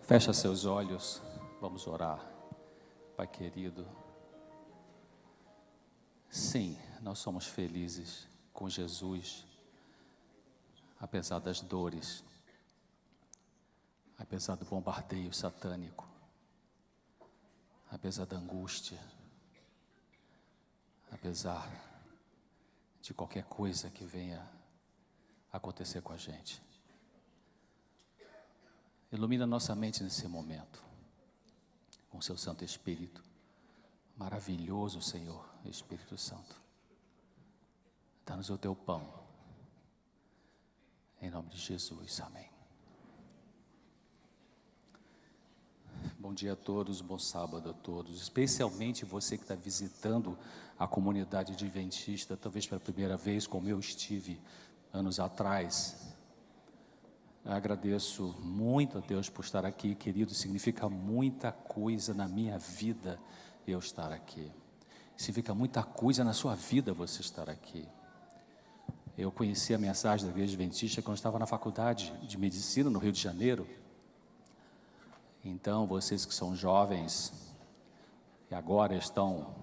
Fecha seus olhos, vamos orar. Pai querido, sim, nós somos felizes com Jesus, apesar das dores, apesar do bombardeio satânico, apesar da angústia, apesar de qualquer coisa que venha acontecer com a gente. Ilumina nossa mente nesse momento, com seu Santo Espírito, maravilhoso Senhor, Espírito Santo. Dá-nos o teu pão, em nome de Jesus, amém. Bom dia a todos, bom sábado a todos, especialmente você que está visitando a comunidade adventista, talvez pela primeira vez, como eu estive anos atrás. Eu agradeço muito a Deus por estar aqui, querido, significa muita coisa na minha vida eu estar aqui. Significa muita coisa na sua vida você estar aqui. Eu conheci a mensagem da Igreja Adventista quando eu estava na faculdade de Medicina no Rio de Janeiro. Então, vocês que são jovens e agora estão...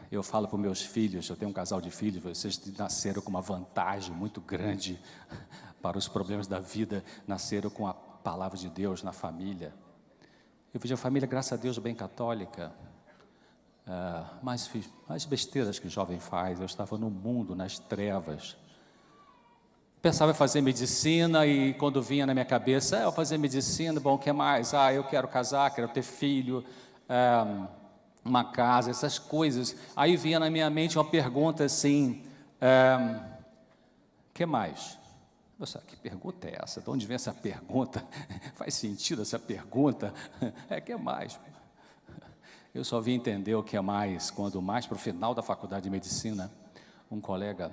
Eu falo para os meus filhos, eu tenho um casal de filhos, vocês nasceram com uma vantagem muito grande para os problemas da vida, nasceram com a palavra de Deus na família. Eu vejo a família, graças a Deus, bem católica, mas fiz as besteiras que o jovem faz. Eu estava no mundo, nas trevas. Pensava em fazer medicina e quando vinha na minha cabeça, eu fazer medicina, bom, o que mais? Eu quero casar, quero ter filho, uma casa, essas coisas. Aí vinha na minha mente uma pergunta assim, o que mais? Nossa, que pergunta é essa? De onde vem essa pergunta? Faz sentido essa pergunta? Que mais? Eu só vim entender o que é mais, quando mais para o final da faculdade de medicina, um colega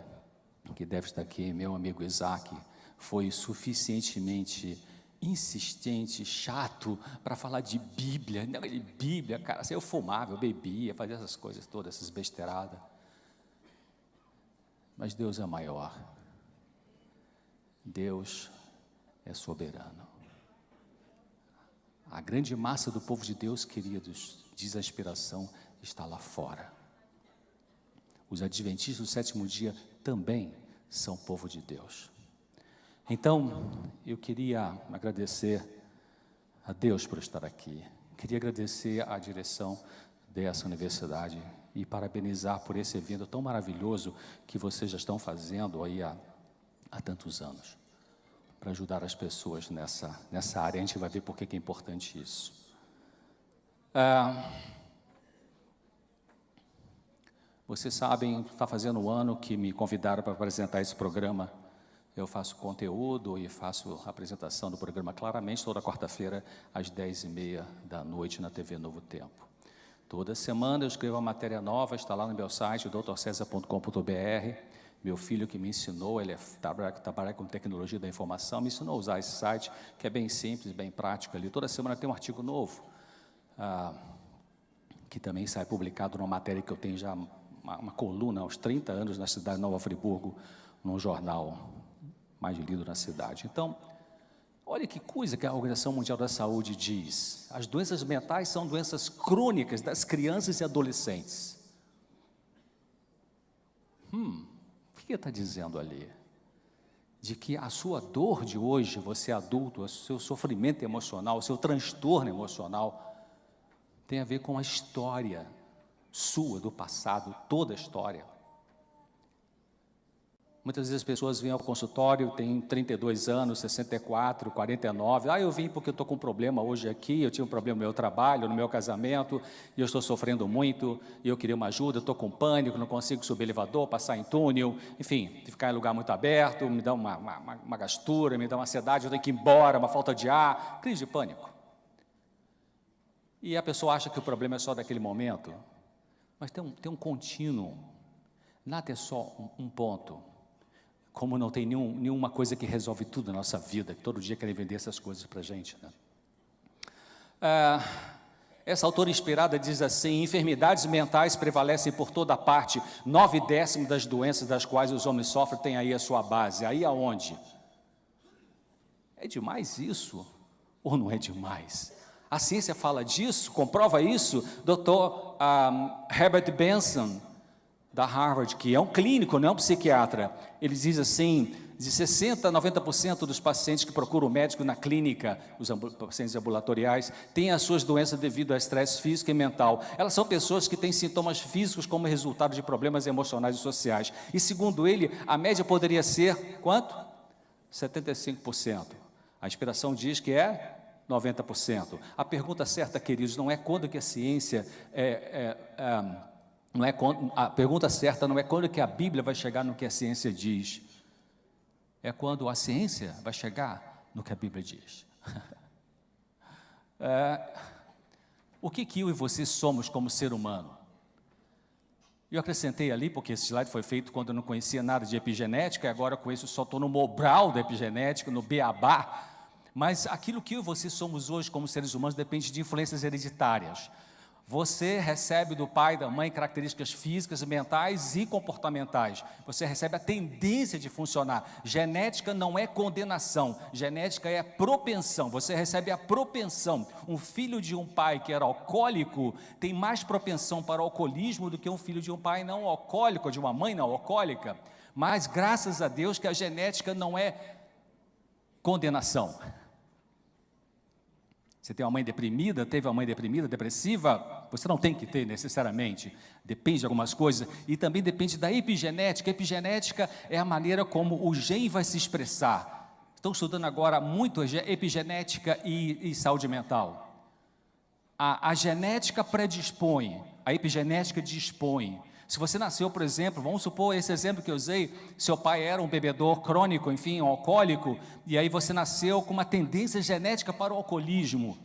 que deve estar aqui, meu amigo Isaac, foi suficientemente insistente, chato, para falar de Bíblia. Não, Bíblia, cara, eu fumava, eu bebia, fazia essas coisas todas, essas besteiradas. Mas Deus é maior. Deus é soberano. A grande massa do povo de Deus, queridos, diz a inspiração, está lá fora. Os adventistas do sétimo dia também são povo de Deus. Então, eu queria agradecer a Deus por estar aqui. Queria agradecer à direção dessa universidade e parabenizar por esse evento tão maravilhoso que vocês já estão fazendo aí há tantos anos, para ajudar as pessoas nessa área. A gente vai ver por que é importante isso. Vocês sabem, está fazendo um ano que me convidaram para apresentar esse programa. Eu faço conteúdo e faço a apresentação do programa claramente toda quarta-feira às 10h30 da noite na TV Novo Tempo. Toda semana eu escrevo uma matéria nova, está lá no meu site, drcesar.com.br. Meu filho que me ensinou, ele trabalha com tecnologia da informação, me ensinou a usar esse site, que é bem simples, bem prático ali. Toda semana tem um artigo novo, que também sai publicado numa matéria que eu tenho já, uma coluna, aos 30 anos, na cidade de Nova Friburgo, num jornal mais lido na cidade. Então, olha que coisa que a Organização Mundial da Saúde diz. As doenças mentais são doenças crônicas das crianças e adolescentes. O que ele está dizendo ali? De que a sua dor de hoje, você adulto, o seu sofrimento emocional, o seu transtorno emocional, tem a ver com a história sua, do passado, toda a história. Muitas vezes as pessoas vêm ao consultório, têm 32 anos, 64, 49, eu vim porque eu estou com um problema hoje aqui, eu tive um problema no meu trabalho, no meu casamento, e eu estou sofrendo muito, e eu queria uma ajuda, eu estou com pânico, não consigo subir elevador, passar em túnel, enfim, de ficar em lugar muito aberto, me dá uma gastura, me dá uma ansiedade, eu tenho que ir embora, uma falta de ar, crise de pânico. E a pessoa acha que o problema é só daquele momento, mas tem um contínuo, nada é só um ponto. Como não tem nenhuma coisa que resolve tudo na nossa vida, que todo dia querem vender essas coisas para a gente, né? Essa autora inspirada diz assim: enfermidades mentais prevalecem por toda parte, 9/10 das doenças das quais os homens sofrem têm aí a sua base. Aí aonde? É demais isso. Ou não é demais? A ciência fala disso, comprova isso. Dr. Herbert Benson, da Harvard, que é um clínico, não é um psiquiatra, ele diz assim, de 60% a 90% dos pacientes que procuram médico na clínica, os pacientes ambulatoriais, têm as suas doenças devido a estresse físico e mental. Elas são pessoas que têm sintomas físicos como resultado de problemas emocionais e sociais. E segundo ele, a média poderia ser, quanto? 75%. A inspiração diz que é 90%. A pergunta certa, queridos, não é quando que a ciência a pergunta certa não é quando que a Bíblia vai chegar no que a ciência diz. É quando a ciência vai chegar no que a Bíblia diz. O que eu e você somos como ser humano? Eu acrescentei ali, porque esse slide foi feito quando eu não conhecia nada de epigenética, e agora com isso só estou no Mobral da epigenética, no Beabá. Mas aquilo que eu e você somos hoje como seres humanos depende de influências hereditárias. Você recebe do pai e da mãe características físicas, mentais e comportamentais. Você recebe a tendência de funcionar. Genética não é condenação, genética é propensão. Você recebe a propensão. Um filho de um pai que era alcoólico tem mais propensão para o alcoolismo do que um filho de um pai não alcoólico, de uma mãe não alcoólica. Mas graças a Deus que a genética não é condenação. Você tem uma mãe deprimida, teve uma mãe deprimida, depressiva, você não tem que ter necessariamente, depende de algumas coisas, e também depende da epigenética. A epigenética é a maneira como o gene vai se expressar. Estão estudando agora muito epigenética e saúde mental. A genética predispõe, a epigenética dispõe. Se você nasceu, por exemplo, vamos supor esse exemplo que eu usei, seu pai era um bebedor crônico, enfim, um alcoólico, e aí você nasceu com uma tendência genética para o alcoolismo.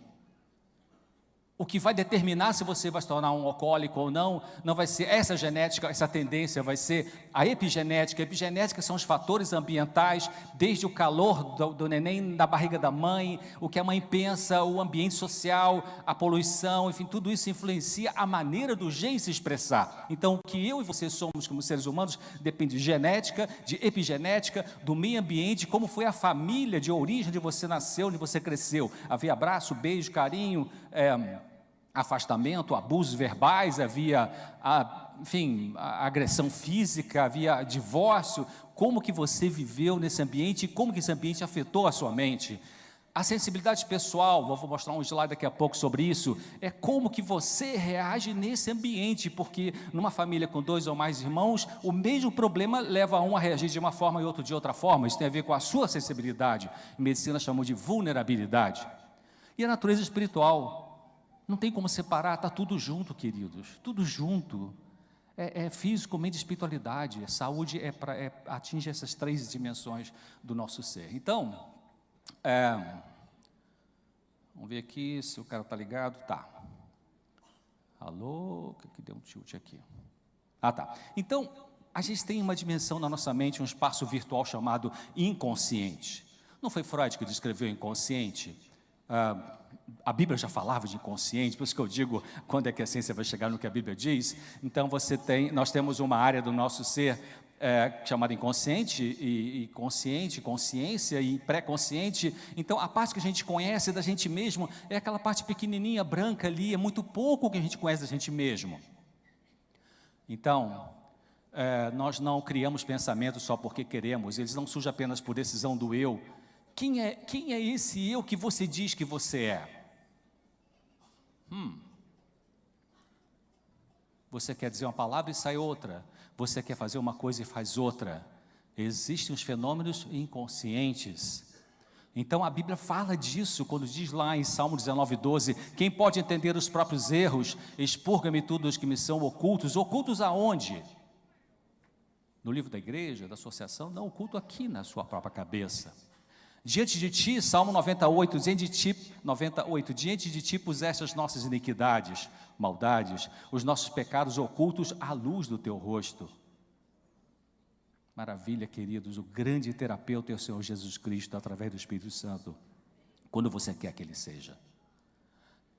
O que vai determinar se você vai se tornar um alcoólico ou não, não vai ser essa genética, essa tendência, vai ser a epigenética. A epigenética são os fatores ambientais, desde o calor do neném na barriga da mãe, o que a mãe pensa, o ambiente social, a poluição, enfim, tudo isso influencia a maneira do gene se expressar. Então, o que eu e você somos como seres humanos depende de genética, de epigenética, do meio ambiente, como foi a família de origem onde você nasceu, onde você cresceu. Havia abraço, beijo, carinho, afastamento, abusos verbais, havia, enfim, agressão física, havia divórcio. Como que você viveu nesse ambiente e como que esse ambiente afetou a sua mente? A sensibilidade pessoal, vou mostrar um slide daqui a pouco sobre isso, é como que você reage nesse ambiente, porque numa família com 2 ou mais irmãos, o mesmo problema leva um a reagir de uma forma e outro de outra forma. Isso tem a ver com a sua sensibilidade. Em medicina chamamos de vulnerabilidade. E a natureza espiritual, não tem como separar, está tudo junto, queridos, tudo junto. É físico, mente e espiritualidade, saúde atinge essas 3 dimensões do nosso ser. Então, vamos ver aqui se o cara está ligado. Tá. Alô, que deu um tilt aqui. Tá. Então, a gente tem uma dimensão na nossa mente, um espaço virtual chamado inconsciente. Não foi Freud que descreveu o inconsciente? A Bíblia já falava de inconsciente, por isso que eu digo, quando é que a ciência vai chegar no que a Bíblia diz? Então, nós temos uma área do nosso ser chamada inconsciente, e consciente, consciência e pré-consciente. Então, a parte que a gente conhece da gente mesmo é aquela parte pequenininha, branca ali, é muito pouco que a gente conhece da gente mesmo. Então, nós não criamos pensamentos só porque queremos, eles não surgem apenas por decisão do eu. Quem é esse eu que você diz que você é? Você quer dizer uma palavra e sai outra. Você quer fazer uma coisa e faz outra. Existem os fenômenos inconscientes. Então a Bíblia fala disso, quando diz lá em Salmo 19:12, quem pode entender os próprios erros? Expurga-me tudo os que me são ocultos. Ocultos aonde? No livro da igreja, da associação? Não, oculto aqui na sua própria cabeça. Diante de ti, Salmo 98, diante de ti puseste as nossas iniquidades, maldades, os nossos pecados ocultos à luz do teu rosto. Maravilha, queridos, o grande terapeuta é o Senhor Jesus Cristo, através do Espírito Santo, quando você quer que Ele seja.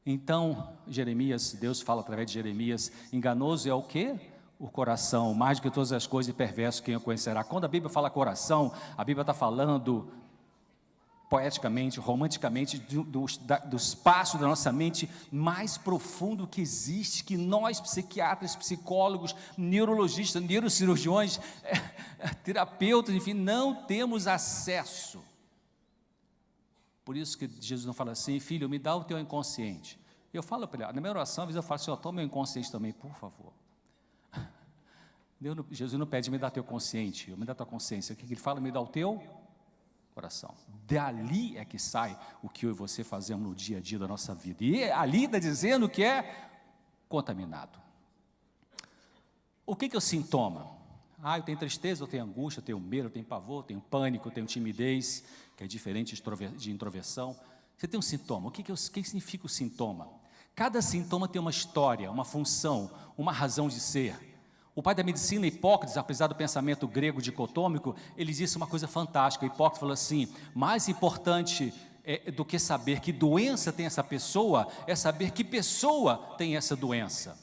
Então, Jeremias, Deus fala através de Jeremias, enganoso é o quê? O coração, mais do que todas as coisas, e perverso quem o conhecerá. Quando a Bíblia fala coração, a Bíblia está falando poeticamente, romanticamente, do espaço da nossa mente mais profundo que existe, que nós, psiquiatras, psicólogos, neurologistas, neurocirurgiões, terapeutas, enfim, não temos acesso. Por isso que Jesus não fala assim: filho, me dá o teu inconsciente. Eu falo para ele, na minha oração, às vezes eu falo: Senhor, toma meu inconsciente também, por favor. Jesus não pede: me dá teu consciente, me dá tua consciência. O que ele fala? Me dá o teu coração. Dali é que sai o que eu e você fazemos no dia a dia da nossa vida. E ali está dizendo que é contaminado. O que é o sintoma? Eu tenho tristeza, eu tenho angústia, eu tenho medo, eu tenho pavor, eu tenho pânico, eu tenho timidez, que é diferente de introversão. Você tem um sintoma. O que significa o sintoma? Cada sintoma tem uma história, uma função, uma razão de ser. O pai da medicina, Hipócrates, apesar do pensamento grego dicotômico, ele disse uma coisa fantástica. Hipócrates falou assim: mais importante do que saber que doença tem essa pessoa, é saber que pessoa tem essa doença.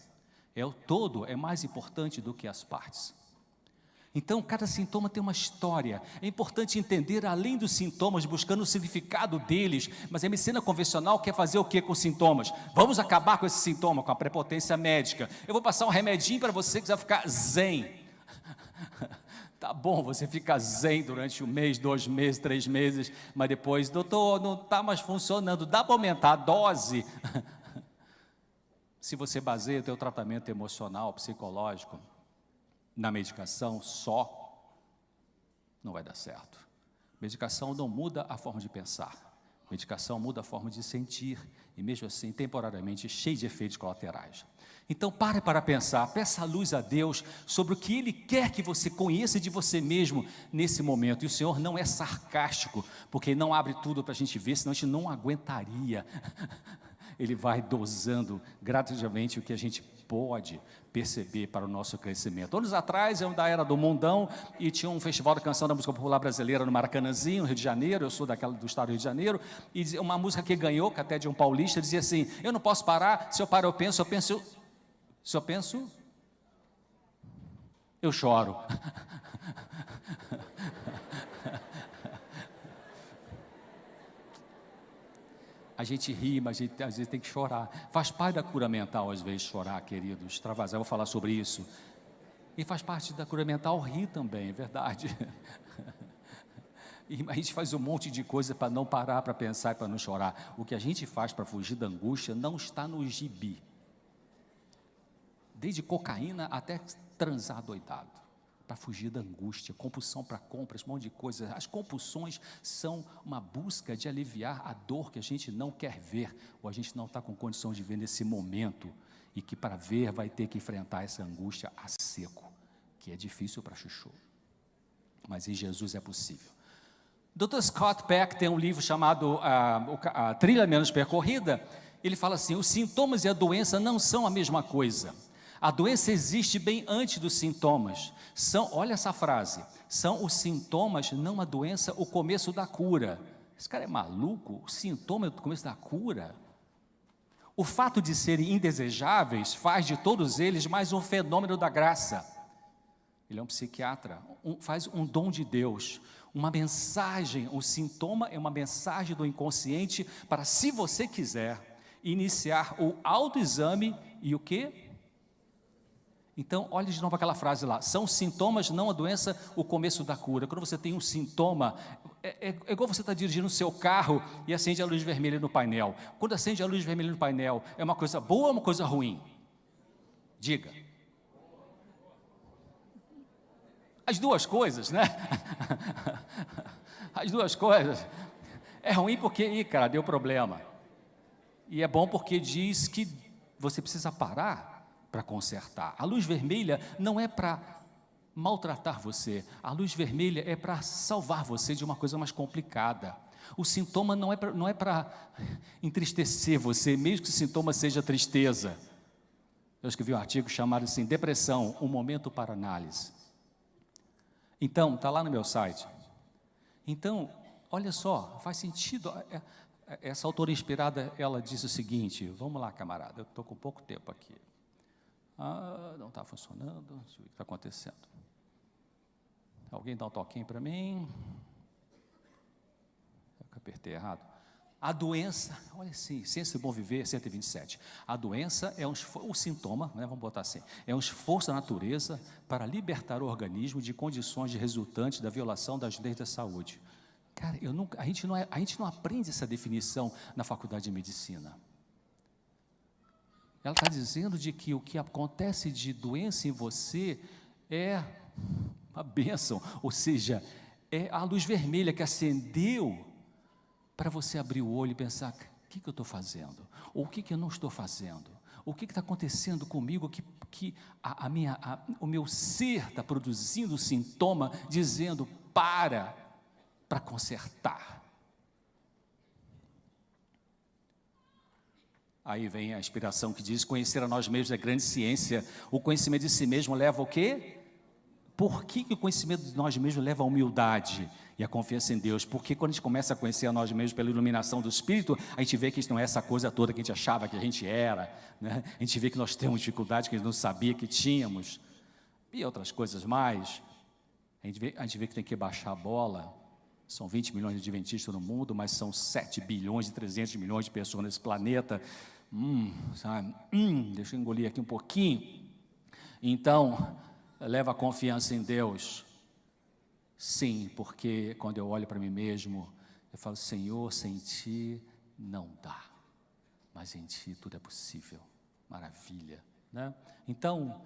O todo é mais importante do que as partes. Então, cada sintoma tem uma história. É importante entender, além dos sintomas, buscando o significado deles. Mas a medicina convencional quer fazer o que com os sintomas? Vamos acabar com esse sintoma, com a prepotência médica. Eu vou passar um remedinho para você que vai ficar zen. Tá bom, você fica zen durante 1 mês, 2 meses, 3 meses, mas depois: doutor, não está mais funcionando, dá para aumentar a dose? Se você baseia o teu tratamento emocional, psicológico, na medicação só, não vai dar certo. Medicação não muda a forma de pensar. Medicação muda a forma de sentir, e mesmo assim, temporariamente, cheio de efeitos colaterais. Então, pare para pensar, peça a luz a Deus sobre o que Ele quer que você conheça de você mesmo nesse momento. E o Senhor não é sarcástico, porque Ele não abre tudo para a gente ver, senão a gente não aguentaria. Ele vai dosando gradativamente o que a gente pode perceber para o nosso crescimento. Anos atrás, eu da era do mundão, e tinha um festival da canção da música popular brasileira no Maracanãzinho, no Rio de Janeiro. Eu sou do estado do Rio de Janeiro, e uma música que ganhou, que até de um paulista, dizia assim: eu não posso parar, se eu paro eu penso, eu choro. A gente ri, mas às vezes tem que chorar. Faz parte da cura mental, às vezes, chorar, queridos. Extravasar, eu vou falar sobre isso. E faz parte da cura mental rir também, é verdade. E a gente faz um monte de coisa para não parar, para pensar e para não chorar. O que a gente faz para fugir da angústia não está no gibi. Desde cocaína até transar doidado. Para fugir da angústia, compulsão para compras, um monte de coisa. As compulsões são uma busca de aliviar a dor que a gente não quer ver, ou a gente não está com condição de ver nesse momento, e que para ver vai ter que enfrentar essa angústia a seco, que é difícil para chuchu, mas em Jesus é possível. Dr. Scott Peck tem um livro chamado A Trilha Menos Percorrida. Ele fala assim: os sintomas e a doença não são a mesma coisa. A doença existe bem antes dos sintomas. Olha essa frase: são os sintomas, não a doença, o começo da cura. Esse cara é maluco? O sintoma é o começo da cura? O fato de serem indesejáveis faz de todos eles mais um fenômeno da graça. Ele é um psiquiatra, faz um dom de Deus, uma mensagem. O sintoma é uma mensagem do inconsciente para, se você quiser, iniciar o autoexame e o quê? Então, olhe de novo aquela frase lá: são sintomas, não a doença, o começo da cura. Quando você tem um sintoma, é igual você está dirigindo o seu carro e acende a luz vermelha no painel. Quando acende a luz vermelha no painel, é uma coisa boa ou uma coisa ruim? Diga. As duas coisas, né? As duas coisas. É ruim porque, cara, deu problema. E é bom porque diz que você precisa parar para consertar. A luz vermelha não é para maltratar você. A luz vermelha é para salvar você de uma coisa mais complicada. O sintoma não é para entristecer você, mesmo que o sintoma seja tristeza. Eu escrevi um artigo chamado assim: Depressão, um momento para análise. Então, está lá no meu site. Então, olha só, faz sentido. Essa autora inspirada, ela disse o seguinte: vamos lá, camarada, eu estou com pouco tempo aqui. Não está funcionando, deixa eu ver o que está acontecendo. Alguém dá um toquinho para mim? apertei errado. A doença, olha assim, Ciência do Bom Viver, 127. A doença é o sintoma, né, vamos botar assim, é um esforço da natureza para libertar o organismo de condições de resultantes da violação das leis da saúde. Cara, a gente não aprende essa definição na faculdade de medicina. Ela está dizendo de que o que acontece de doença em você é uma bênção, ou seja, é a luz vermelha que acendeu para você abrir o olho e pensar, o que eu estou fazendo? Ou o que eu não estou fazendo? O que está acontecendo comigo que o meu ser está produzindo sintoma, dizendo, para consertar. Aí vem a inspiração que diz, conhecer a nós mesmos é grande ciência. O conhecimento de si mesmo leva ao quê? Por que o conhecimento de nós mesmos leva à humildade e à confiança em Deus? Porque quando a gente começa a conhecer a nós mesmos pela iluminação do Espírito, a gente vê que isso não é essa coisa toda que a gente achava que a gente era, né? A gente vê que nós temos dificuldades que a gente não sabia que tínhamos, e outras coisas mais. A gente vê que tem que baixar a bola. São 20 milhões de adventistas no mundo, mas são 7 bilhões e 300 milhões de pessoas nesse planeta. Deixa eu engolir aqui um pouquinho. Então, leva a confiança em Deus. Sim, porque quando eu olho para mim mesmo, eu falo, Senhor, sem Ti não dá, mas em Ti tudo é possível. Maravilha, né? Então,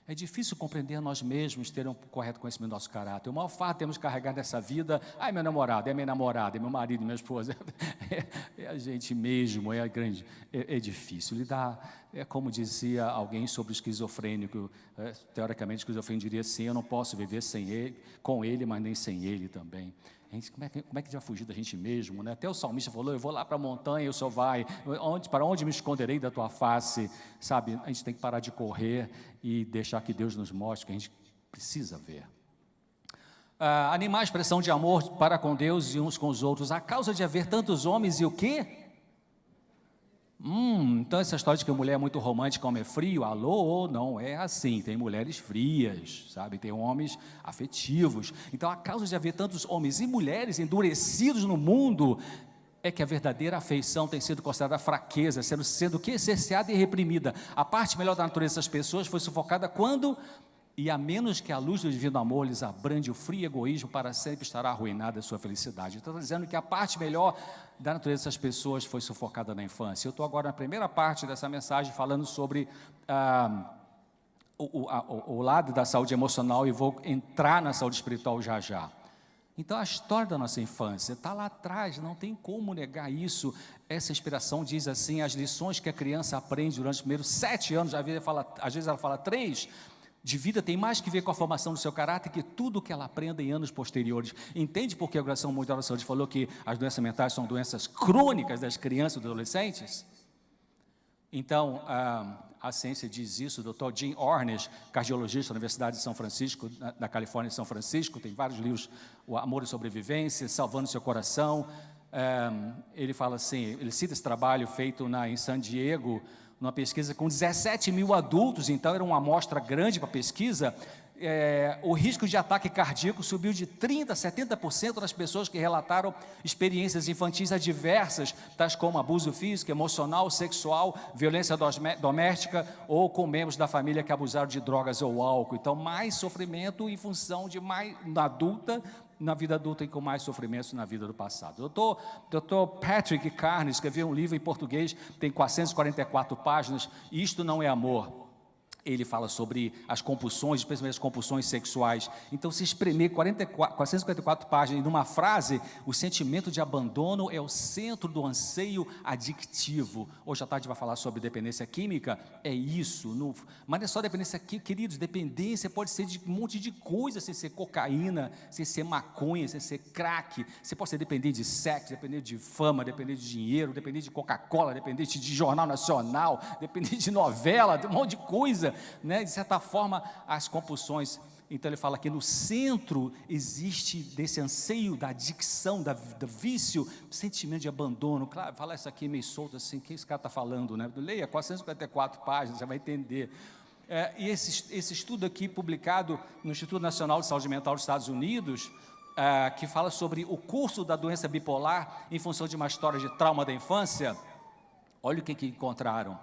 é difícil compreender nós mesmos, ter um correto conhecimento do nosso caráter. O maior fato que temos que carregar nessa vida, é meu namorado, é minha namorada, é meu marido, minha esposa, é a gente mesmo, é difícil lidar. É como dizia alguém sobre o esquizofrênico, teoricamente o esquizofrênico diria assim, eu não posso viver sem ele, com ele, mas nem sem ele também. Como é que a gente vai fugir da gente mesmo, né? Até o salmista falou, eu vou lá para a montanha, o Senhor vai, para onde me esconderei da tua face, sabe? A gente tem que parar de correr e deixar que Deus nos mostre o que a gente precisa ver. Animar a expressão de amor para com Deus e uns com os outros, a causa de haver tantos homens e o quê? Então essa história de que a mulher é muito romântica, homem é frio, alô, não é assim, tem mulheres frias, sabe, tem homens afetivos. Então a causa de haver tantos homens e mulheres endurecidos no mundo é que a verdadeira afeição tem sido considerada fraqueza, sendo que cerceada e reprimida. A parte melhor da natureza dessas pessoas foi sufocada quando, e a menos que a luz do divino amor lhes abrande o frio egoísmo, para sempre estará arruinada a sua felicidade. Então, está dizendo que a parte melhor da natureza dessas pessoas foi sufocada na infância. Eu estou agora na primeira parte dessa mensagem falando sobre o lado da saúde emocional e vou entrar na saúde espiritual já já. Então, a história da nossa infância está lá atrás, não tem como negar isso. Essa inspiração diz assim, as lições que a criança aprende durante os primeiros 7 anos, às vezes ela fala 3, de vida tem mais que ver com a formação do seu caráter que tudo que ela aprenda em anos posteriores. Entende por que a Organização Mundial da Saúde falou que as doenças mentais são doenças crônicas das crianças e dos adolescentes? Então, a ciência diz isso. O Dr. Jim Ornish, cardiologista da Universidade de São Francisco, na Califórnia, de São Francisco, tem vários livros, O Amor e Sobrevivência, Salvando Seu Coração. Ele fala assim, ele cita esse trabalho feito em San Diego, numa pesquisa com 17 mil adultos, então era uma amostra grande para a pesquisa. O risco de ataque cardíaco subiu de 30% a 70% nas pessoas que relataram experiências infantis adversas, tais como abuso físico, emocional, sexual, violência doméstica ou com membros da família que abusaram de drogas ou álcool. Então, mais sofrimento em função de na vida adulta e com mais sofrimentos na vida do passado. Dr. Patrick Carney escreveu um livro em português, tem 444 páginas, Isto Não é Amor. Ele fala sobre as compulsões, especialmente as compulsões sexuais. Então, se espremer 454 páginas numa frase, o sentimento de abandono é o centro do anseio adictivo. Hoje à tarde vai falar sobre dependência química, é isso. Mas não é só dependência química, queridos, dependência pode ser de um monte de coisa, sem ser cocaína, sem ser maconha, sem ser crack. Você pode ser dependente de sexo, dependente de fama, dependente de dinheiro, dependente de Coca-Cola, dependente de jornal nacional, dependente de novela, de um monte de coisa. Né? De certa forma, as compulsões. Então ele fala que no centro existe desse anseio da adicção, do vício, sentimento de abandono. Claro, falar isso aqui meio solto assim, o que esse cara está falando, né? Leia 454 páginas, você vai entender. E esse estudo aqui, publicado no Instituto Nacional de Saúde Mental dos Estados Unidos, que fala sobre o curso da doença bipolar em função de uma história de trauma da infância. Olha o que encontraram.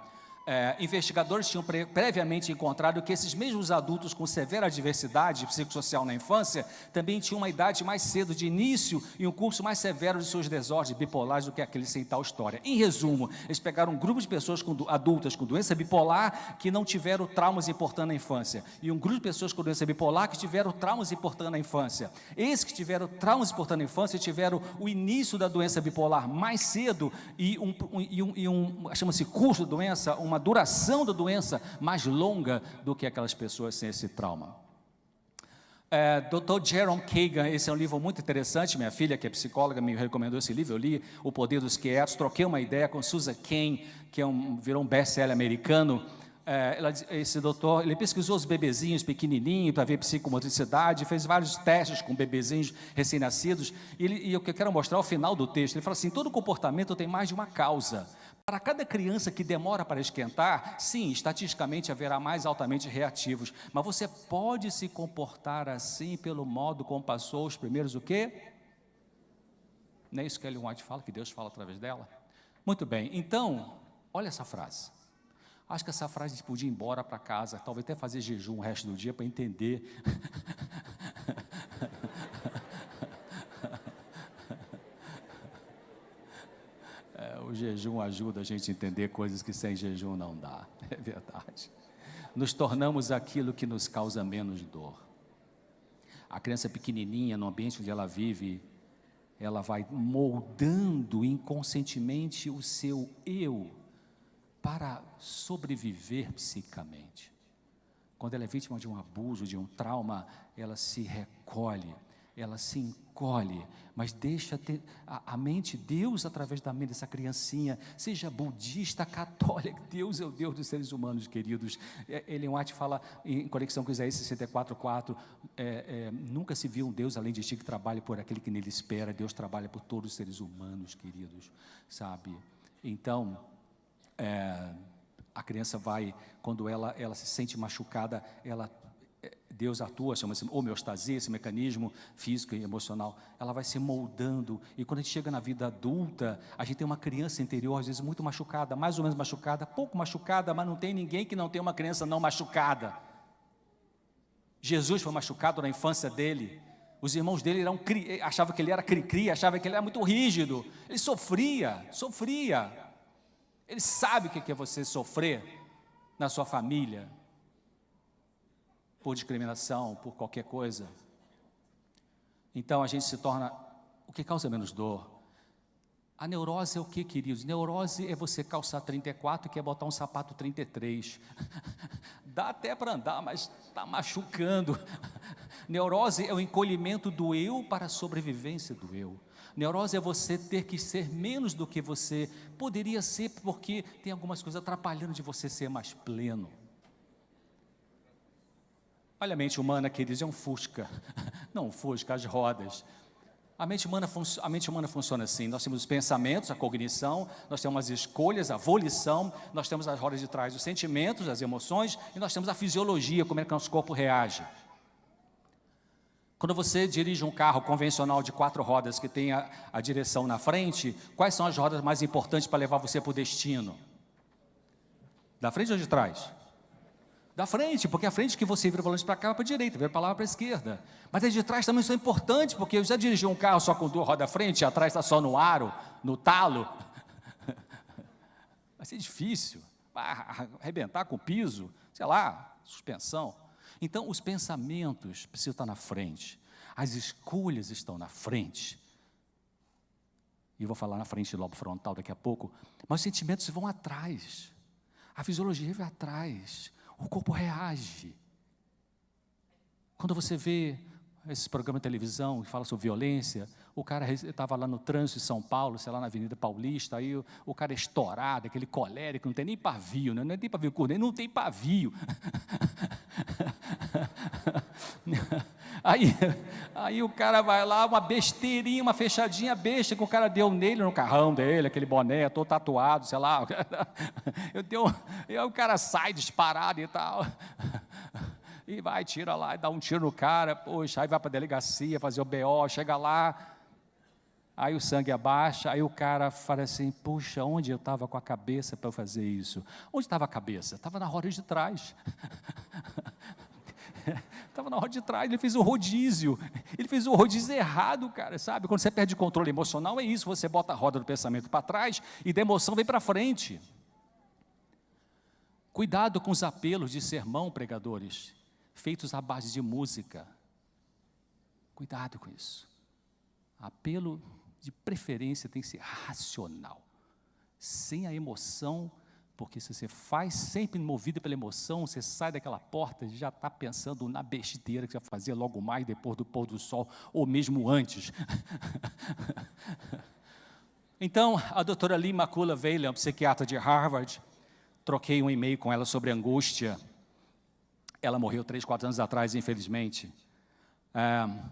Investigadores tinham previamente encontrado que esses mesmos adultos com severa adversidade psicossocial na infância também tinham uma idade mais cedo de início e um curso mais severo de suas desordens bipolares do que aqueles sem tal história. Em resumo, eles pegaram um grupo de pessoas adultas com doença bipolar que não tiveram traumas importantes na infância e um grupo de pessoas com doença bipolar que tiveram traumas importantes na infância. Esses que tiveram traumas importantes na infância tiveram o início da doença bipolar mais cedo e chama-se curso da doença, uma duração da doença mais longa do que aquelas pessoas sem esse trauma. Dr. Jerome Kagan, esse é um livro muito interessante, minha filha, que é psicóloga, me recomendou esse livro, eu li O Poder dos Quietos, troquei uma ideia com Susan Cain, que virou um best-seller americano. Esse doutor, ele pesquisou os bebezinhos pequenininhos para ver psicomotricidade, fez vários testes com bebezinhos recém-nascidos, e o que eu quero mostrar ao final do texto, ele fala assim, todo comportamento tem mais de uma causa. Para cada criança que demora para esquentar, sim, estatisticamente haverá mais altamente reativos, mas você pode se comportar assim pelo modo como passou os primeiros o quê? Não é isso que Ellen White fala, que Deus fala através dela? Muito bem, então, olha essa frase. Acho que essa frase a gente podia ir embora para casa, talvez até fazer jejum o resto do dia para entender. O jejum ajuda a gente a entender coisas que sem jejum não dá, é verdade. Nos tornamos aquilo que nos causa menos dor. A criança pequenininha, no ambiente onde ela vive, ela vai moldando inconscientemente o seu eu para sobreviver psicamente. Quando ela é vítima de um abuso, de um trauma, ela se recolhe, ela se encolhe, mas deixa ter a mente, Deus através da mente dessa criancinha, seja budista, católica, Deus é o Deus dos seres humanos, queridos. Ellen White fala em conexão com Isaías 64:4, nunca se viu um Deus além de ti que trabalhe por aquele que nele espera. Deus trabalha por todos os seres humanos, queridos, sabe? Então, a criança vai, quando ela se sente machucada, Deus atua, chama-se homeostasia, esse mecanismo físico e emocional, ela vai se moldando, e quando a gente chega na vida adulta, a gente tem uma criança interior, às vezes muito machucada, mais ou menos machucada, pouco machucada, mas não tem ninguém que não tenha uma criança não machucada. Jesus foi machucado na infância dele, os irmãos dele achavam que ele era cri-cri, achavam que ele era muito rígido, ele sofria, ele sabe o que é você sofrer na sua família, por discriminação, por qualquer coisa. Então a gente se torna, o que causa menos dor? A neurose é o que, queridos? Neurose é você calçar 34 e quer botar um sapato 33. Dá até para andar, mas está machucando. Neurose é o encolhimento do eu para a sobrevivência do eu. Neurose é você ter que ser menos do que você poderia ser, porque tem algumas coisas atrapalhando de você ser mais pleno. Olha a mente humana, queridos, é um Fusca, não um Fusca, as rodas. A mente humana funciona assim, nós temos os pensamentos, a cognição, nós temos as escolhas, a volição, nós temos as rodas de trás, os sentimentos, as emoções, e nós temos a fisiologia, como é que o nosso corpo reage. Quando você dirige um carro convencional de 4 rodas, que tem a direção na frente, quais são as rodas mais importantes para levar você para o destino? Da frente ou de trás? Da frente, porque a frente que você vira o volante para cá, para a direita, vira para lá, para a esquerda. Mas as de trás também são importantes, porque eu já dirigi um carro só com 2 rodas à frente, e atrás está só no aro, no talo. Vai ser difícil, vai arrebentar com o piso, sei lá, suspensão. Então, os pensamentos precisam estar na frente, as escolhas estão na frente. E eu vou falar na frente do lobo frontal daqui a pouco, mas os sentimentos vão atrás, a fisiologia vai atrás. O corpo reage. Quando você vê esse programa de televisão que fala sobre violência, o cara estava lá no trânsito de São Paulo, sei lá, na Avenida Paulista, aí o cara é estourado, aquele colérico, não tem nem pavio, né? Não tem pavio curto, não tem pavio. Aí o cara vai lá, uma besteirinha, uma fechadinha besta que o cara deu nele, no carrão dele, aquele boné, todo tatuado, sei lá. E o cara sai disparado e tal. e vai, tira lá, e dá um tiro no cara, poxa, aí vai para a delegacia fazer o BO, chega lá, aí o sangue abaixa, aí o cara fala assim, puxa, onde eu estava com a cabeça para eu fazer isso? Onde estava a cabeça? Estava na roda de trás. Estava na roda de trás, ele fez o rodízio errado, cara, sabe? Quando você perde controle emocional, é isso, você bota a roda do pensamento para trás e da emoção vem para frente. Cuidado com os apelos de sermão, pregadores, feitos à base de música. Cuidado com isso. Apelo de preferência tem que ser racional, sem a emoção, porque se você faz sempre movido pela emoção, você sai daquela porta e já está pensando na besteira que você vai fazer logo mais depois do pôr do sol, ou mesmo antes. Então, a doutora Lee Makula Valen, psiquiatra de Harvard, troquei um e-mail com ela sobre angústia. Ela morreu 3, 4 anos atrás, infelizmente.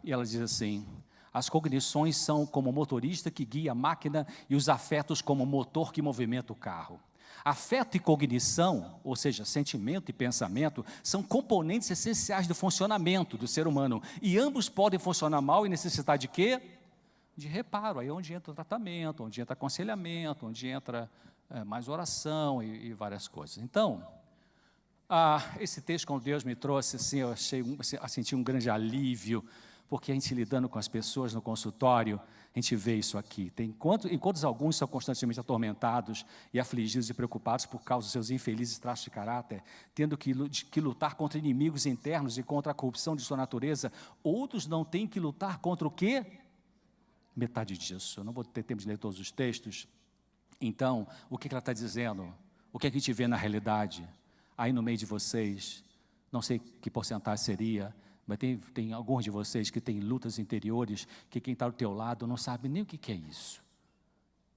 E ela diz assim, as cognições são como o motorista que guia a máquina e os afetos como o motor que movimenta o carro. Afeto e cognição, ou seja, sentimento e pensamento, são componentes essenciais do funcionamento do ser humano. E ambos podem funcionar mal e necessitar de quê? De reparo. Aí é onde entra o tratamento, onde entra aconselhamento, onde entra mais oração e várias coisas. Então, esse texto, quando Deus me trouxe, assim, eu senti um grande alívio, porque a gente lidando com as pessoas no consultório, a gente vê isso aqui. Enquanto alguns são constantemente atormentados e afligidos e preocupados por causa dos seus infelizes traços de caráter, tendo que lutar contra inimigos internos e contra a corrupção de sua natureza, outros não têm que lutar contra o quê? Metade disso. Eu não vou ter tempo de ler todos os textos. Então, o que ela está dizendo? O que a gente vê na realidade? Aí no meio de vocês, não sei que porcentagem seria, mas tem alguns de vocês que têm lutas interiores, que quem está do teu lado não sabe nem o que é isso.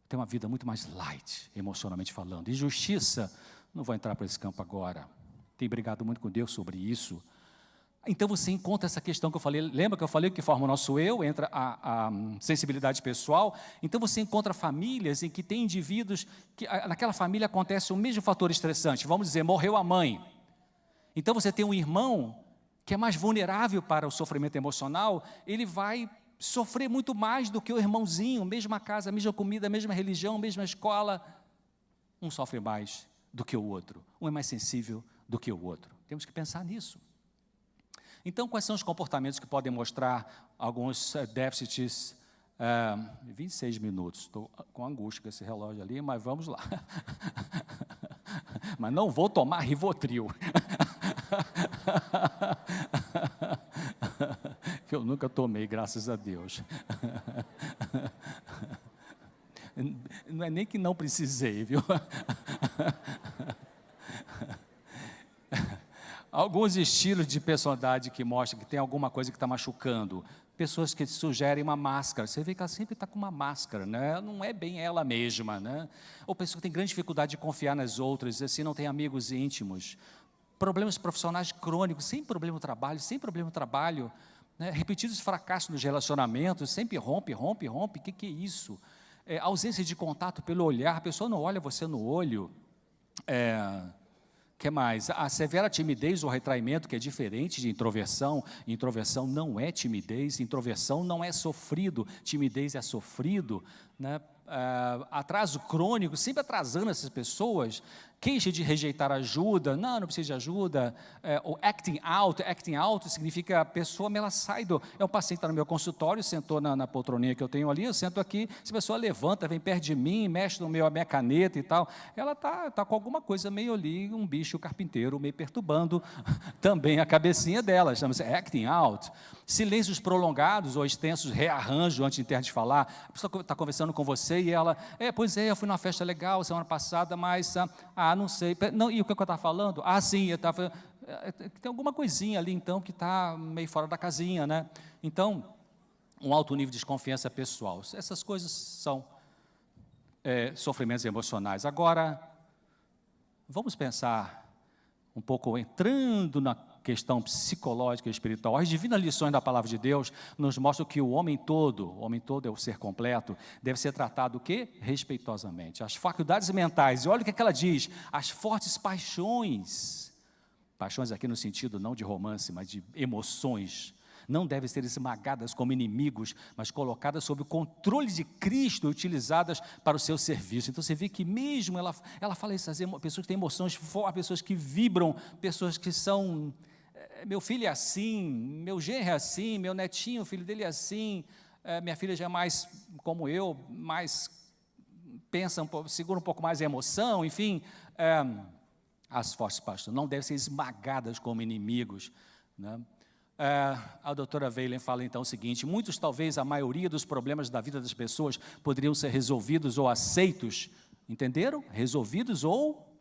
Tem uma vida muito mais light, emocionalmente falando. E justiça, não vou entrar para esse campo agora. Tenho brigado muito com Deus sobre isso. Então você encontra essa questão que eu falei, lembra que eu falei que forma o nosso eu, entra a sensibilidade pessoal. Então você encontra famílias em que tem indivíduos, que naquela família acontece o mesmo fator estressante. Vamos dizer, morreu a mãe. Então você tem um irmão que é mais vulnerável para o sofrimento emocional, ele vai sofrer muito mais do que o irmãozinho, mesma casa, mesma comida, mesma religião, mesma escola. Um sofre mais do que o outro, um é mais sensível do que o outro. Temos que pensar nisso. Então, quais são os comportamentos que podem mostrar alguns déficits? 26 minutos, estou com angústia com esse relógio ali, mas vamos lá. Mas não vou tomar Rivotril. Que eu nunca tomei, graças a Deus. Não é nem que não precisei, viu? Alguns estilos de personalidade que mostram que tem alguma coisa que está machucando. Pessoas que sugerem uma máscara. Você vê que ela sempre está com uma máscara, né? Não é bem ela mesma, né? Ou pessoa que tem grande dificuldade de confiar nas outras, assim, não tem amigos íntimos. Problemas profissionais crônicos, sem problema no trabalho, né? Repetidos fracassos nos relacionamentos, sempre rompe, o que é isso? Ausência de contato pelo olhar, a pessoa não olha você no olho. Que mais? A severa timidez ou retraimento, que é diferente de introversão. Introversão não é timidez, introversão não é sofrido, timidez é sofrido, né? Atraso crônico, sempre atrasando essas pessoas, queixa de rejeitar ajuda, não precisa de ajuda, o acting out significa a pessoa, ela sai é um paciente que está no meu consultório, sentou na poltroninha que eu tenho ali, eu sento aqui, essa pessoa levanta, vem perto de mim, mexe a minha caneta e tal, ela está com alguma coisa meio ali, um bicho carpinteiro meio perturbando também a cabecinha dela, chama-se acting out. Silêncios prolongados ou extensos, rearranjo antes de falar, a pessoa está conversando com você e ela, pois é, eu fui numa festa legal semana passada, mas, não sei, não, e o que eu estava falando? Sim, eu estava, tem alguma coisinha ali então que está meio fora da casinha, né? Então, um alto nível de desconfiança pessoal, essas coisas são sofrimentos emocionais. Agora, vamos pensar um pouco, entrando na questão psicológica e espiritual. As divinas lições da palavra de Deus nos mostram que o homem todo é o ser completo, deve ser tratado o quê? Respeitosamente. As faculdades mentais, e olha o que ela diz, as fortes paixões Paixões aqui no sentido não de romance, mas de emoções. Não devem ser esmagadas como inimigos, mas colocadas sob o controle de Cristo e utilizadas para o seu serviço. Então você vê que mesmo ela fala isso, pessoas que têm emoções fortes, pessoas que vibram, pessoas que são, meu filho é assim, meu genro é assim, meu netinho, o filho dele é assim, minha filha já é mais como eu, mais pensa, segura um pouco mais a emoção, enfim, as fortes paixões não devem ser esmagadas como inimigos, né? A doutora Weyland fala então o seguinte: muitos, talvez a maioria dos problemas da vida das pessoas poderiam ser resolvidos ou aceitos, entenderam? Resolvidos ou,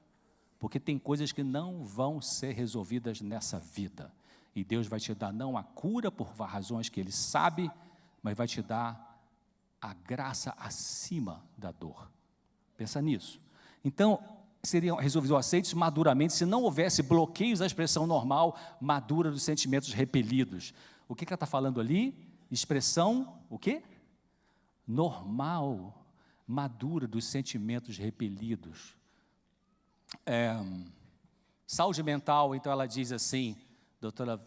porque tem coisas que não vão ser resolvidas nessa vida, e Deus vai te dar não a cura por razões que Ele sabe, mas vai te dar a graça acima da dor. Pensa nisso. Então, seriam resolvidos ou aceitos maduramente se não houvesse bloqueios à expressão normal, madura dos sentimentos repelidos. O que ela está falando ali? Expressão, o quê? Normal, madura dos sentimentos repelidos. Saúde mental, então ela diz assim, doutora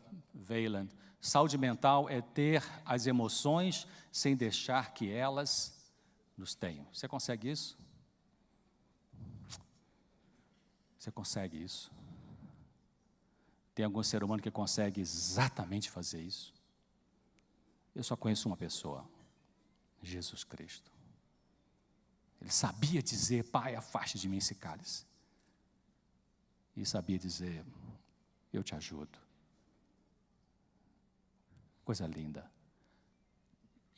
Weyland, saúde mental é ter as emoções sem deixar que elas nos tenham. Você consegue isso? Você consegue isso? Tem algum ser humano que consegue exatamente fazer isso? Eu só conheço uma pessoa, Jesus Cristo. Ele sabia dizer, Pai, afaste de mim esse cálice. E sabia dizer, eu te ajudo. Coisa linda.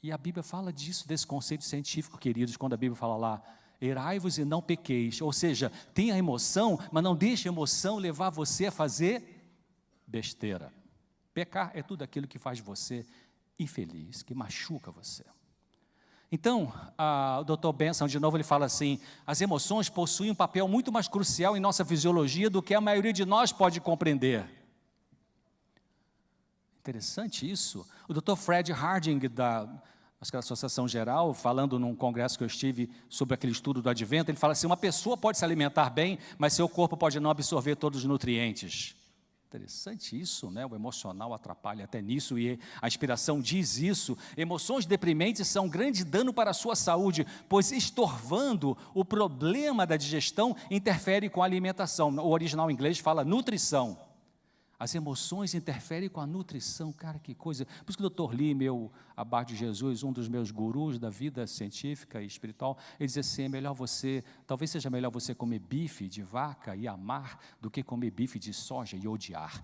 E a Bíblia fala disso, desse conceito científico, queridos, quando a Bíblia fala lá, irai-vos e não pequeis, ou seja, tenha emoção, mas não deixe a emoção levar você a fazer besteira. Pecar é tudo aquilo que faz você infeliz, que machuca você. Então, o Dr. Benson, de novo, ele fala assim, as emoções possuem um papel muito mais crucial em nossa fisiologia do que a maioria de nós pode compreender. Interessante isso. O Dr. Fred Harding, acho que a Associação Geral, falando num congresso que eu estive sobre aquele estudo do Advento, ele fala assim, uma pessoa pode se alimentar bem, mas seu corpo pode não absorver todos os nutrientes. Interessante isso, né? O emocional atrapalha até nisso, e a inspiração diz isso. Emoções deprimentes são um grande dano para a sua saúde, pois estorvando o problema da digestão, interfere com a alimentação. O original em inglês fala nutrição. As emoções interferem com a nutrição, cara, que coisa. Por isso que o Dr. Lee, meu abade de Jesus, um dos meus gurus da vida científica e espiritual, ele diz assim, talvez seja melhor você comer bife de vaca e amar, do que comer bife de soja e odiar.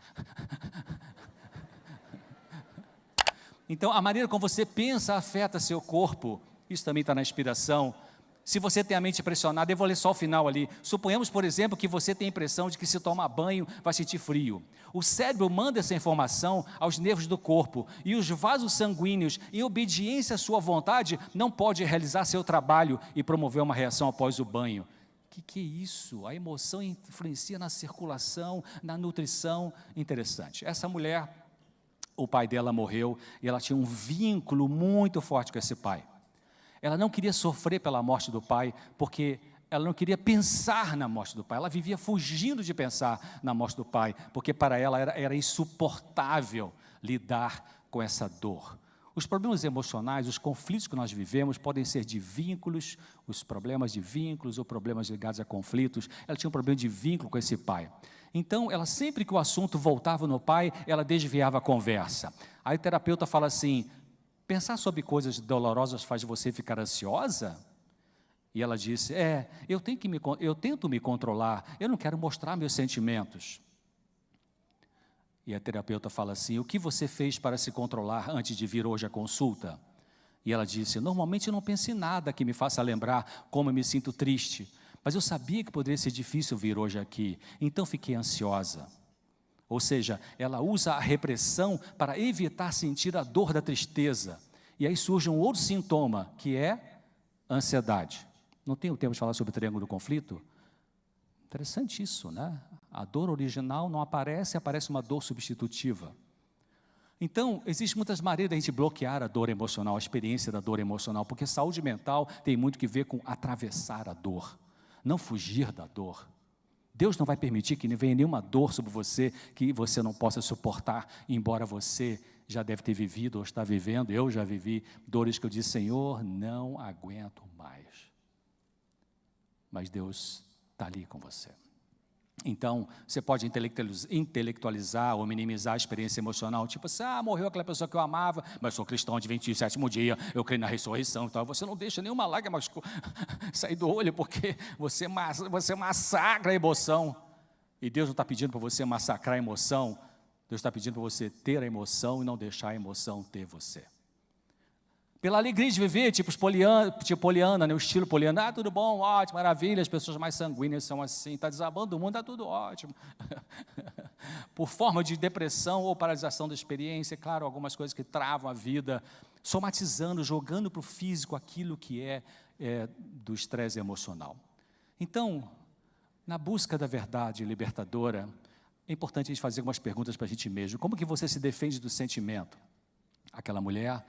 Então, a maneira como você pensa afeta seu corpo, isso também está na inspiração. Se você tem a mente pressionada, eu vou ler só o final ali. Suponhamos, por exemplo, que você tem a impressão de que se tomar banho vai sentir frio. O cérebro manda essa informação aos nervos do corpo, e os vasos sanguíneos, em obediência à sua vontade, não podem realizar seu trabalho e promover uma reação após o banho. Que é isso? A emoção influencia na circulação, na nutrição. Interessante. Essa mulher, o pai dela morreu, e ela tinha um vínculo muito forte com esse pai. Ela não queria sofrer pela morte do pai, porque ela não queria pensar na morte do pai. Ela vivia fugindo de pensar na morte do pai, porque para ela era insuportável lidar com essa dor. Os problemas emocionais, os conflitos que nós vivemos podem ser de vínculos, os problemas de vínculos ou problemas ligados a conflitos. Ela tinha um problema de vínculo com esse pai. Então, ela sempre que o assunto voltava no pai, ela desviava a conversa. Aí o terapeuta fala assim, pensar sobre coisas dolorosas faz você ficar ansiosa? E ela disse, eu tento me controlar, eu não quero mostrar meus sentimentos. E a terapeuta fala assim, o que você fez para se controlar antes de vir hoje à consulta? E ela disse, normalmente eu não penso em nada que me faça lembrar como eu me sinto triste, mas eu sabia que poderia ser difícil vir hoje aqui, então fiquei ansiosa. Ou seja, ela usa a repressão para evitar sentir a dor da tristeza. E aí surge um outro sintoma, que é ansiedade. Não tenho tempo de falar sobre o triângulo do conflito? Interessante isso, né? A dor original não aparece, aparece uma dor substitutiva. Então, existem muitas maneiras de a gente bloquear a dor emocional, a experiência da dor emocional, porque saúde mental tem muito que ver com atravessar a dor, não fugir da dor. Deus não vai permitir que venha nenhuma dor sobre você que você não possa suportar, embora você já deve ter vivido ou está vivendo. Eu já vivi dores que eu disse, Senhor, não aguento mais. Mas Deus está ali com você. Então, você pode intelectualizar ou minimizar a experiência emocional, tipo assim, morreu aquela pessoa que eu amava, mas sou cristão adventista, 7º dia, eu creio na ressurreição, então você não deixa nenhuma lágrima sair do olho, porque você massacra a emoção, e Deus não está pedindo para você massacrar a emoção, Deus está pedindo para você ter a emoção e não deixar a emoção ter você. Pela alegria de viver, tipo Poliana, né? O estilo Poliana, tudo bom, ótimo, maravilha, as pessoas mais sanguíneas são assim, está desabando o mundo, está tudo ótimo. Por forma de depressão ou paralisação da experiência, claro, algumas coisas que travam a vida, somatizando, jogando para o físico aquilo que é do estresse emocional. Então, na busca da verdade libertadora, é importante a gente fazer algumas perguntas para a gente mesmo. Como que você se defende do sentimento? Aquela mulher,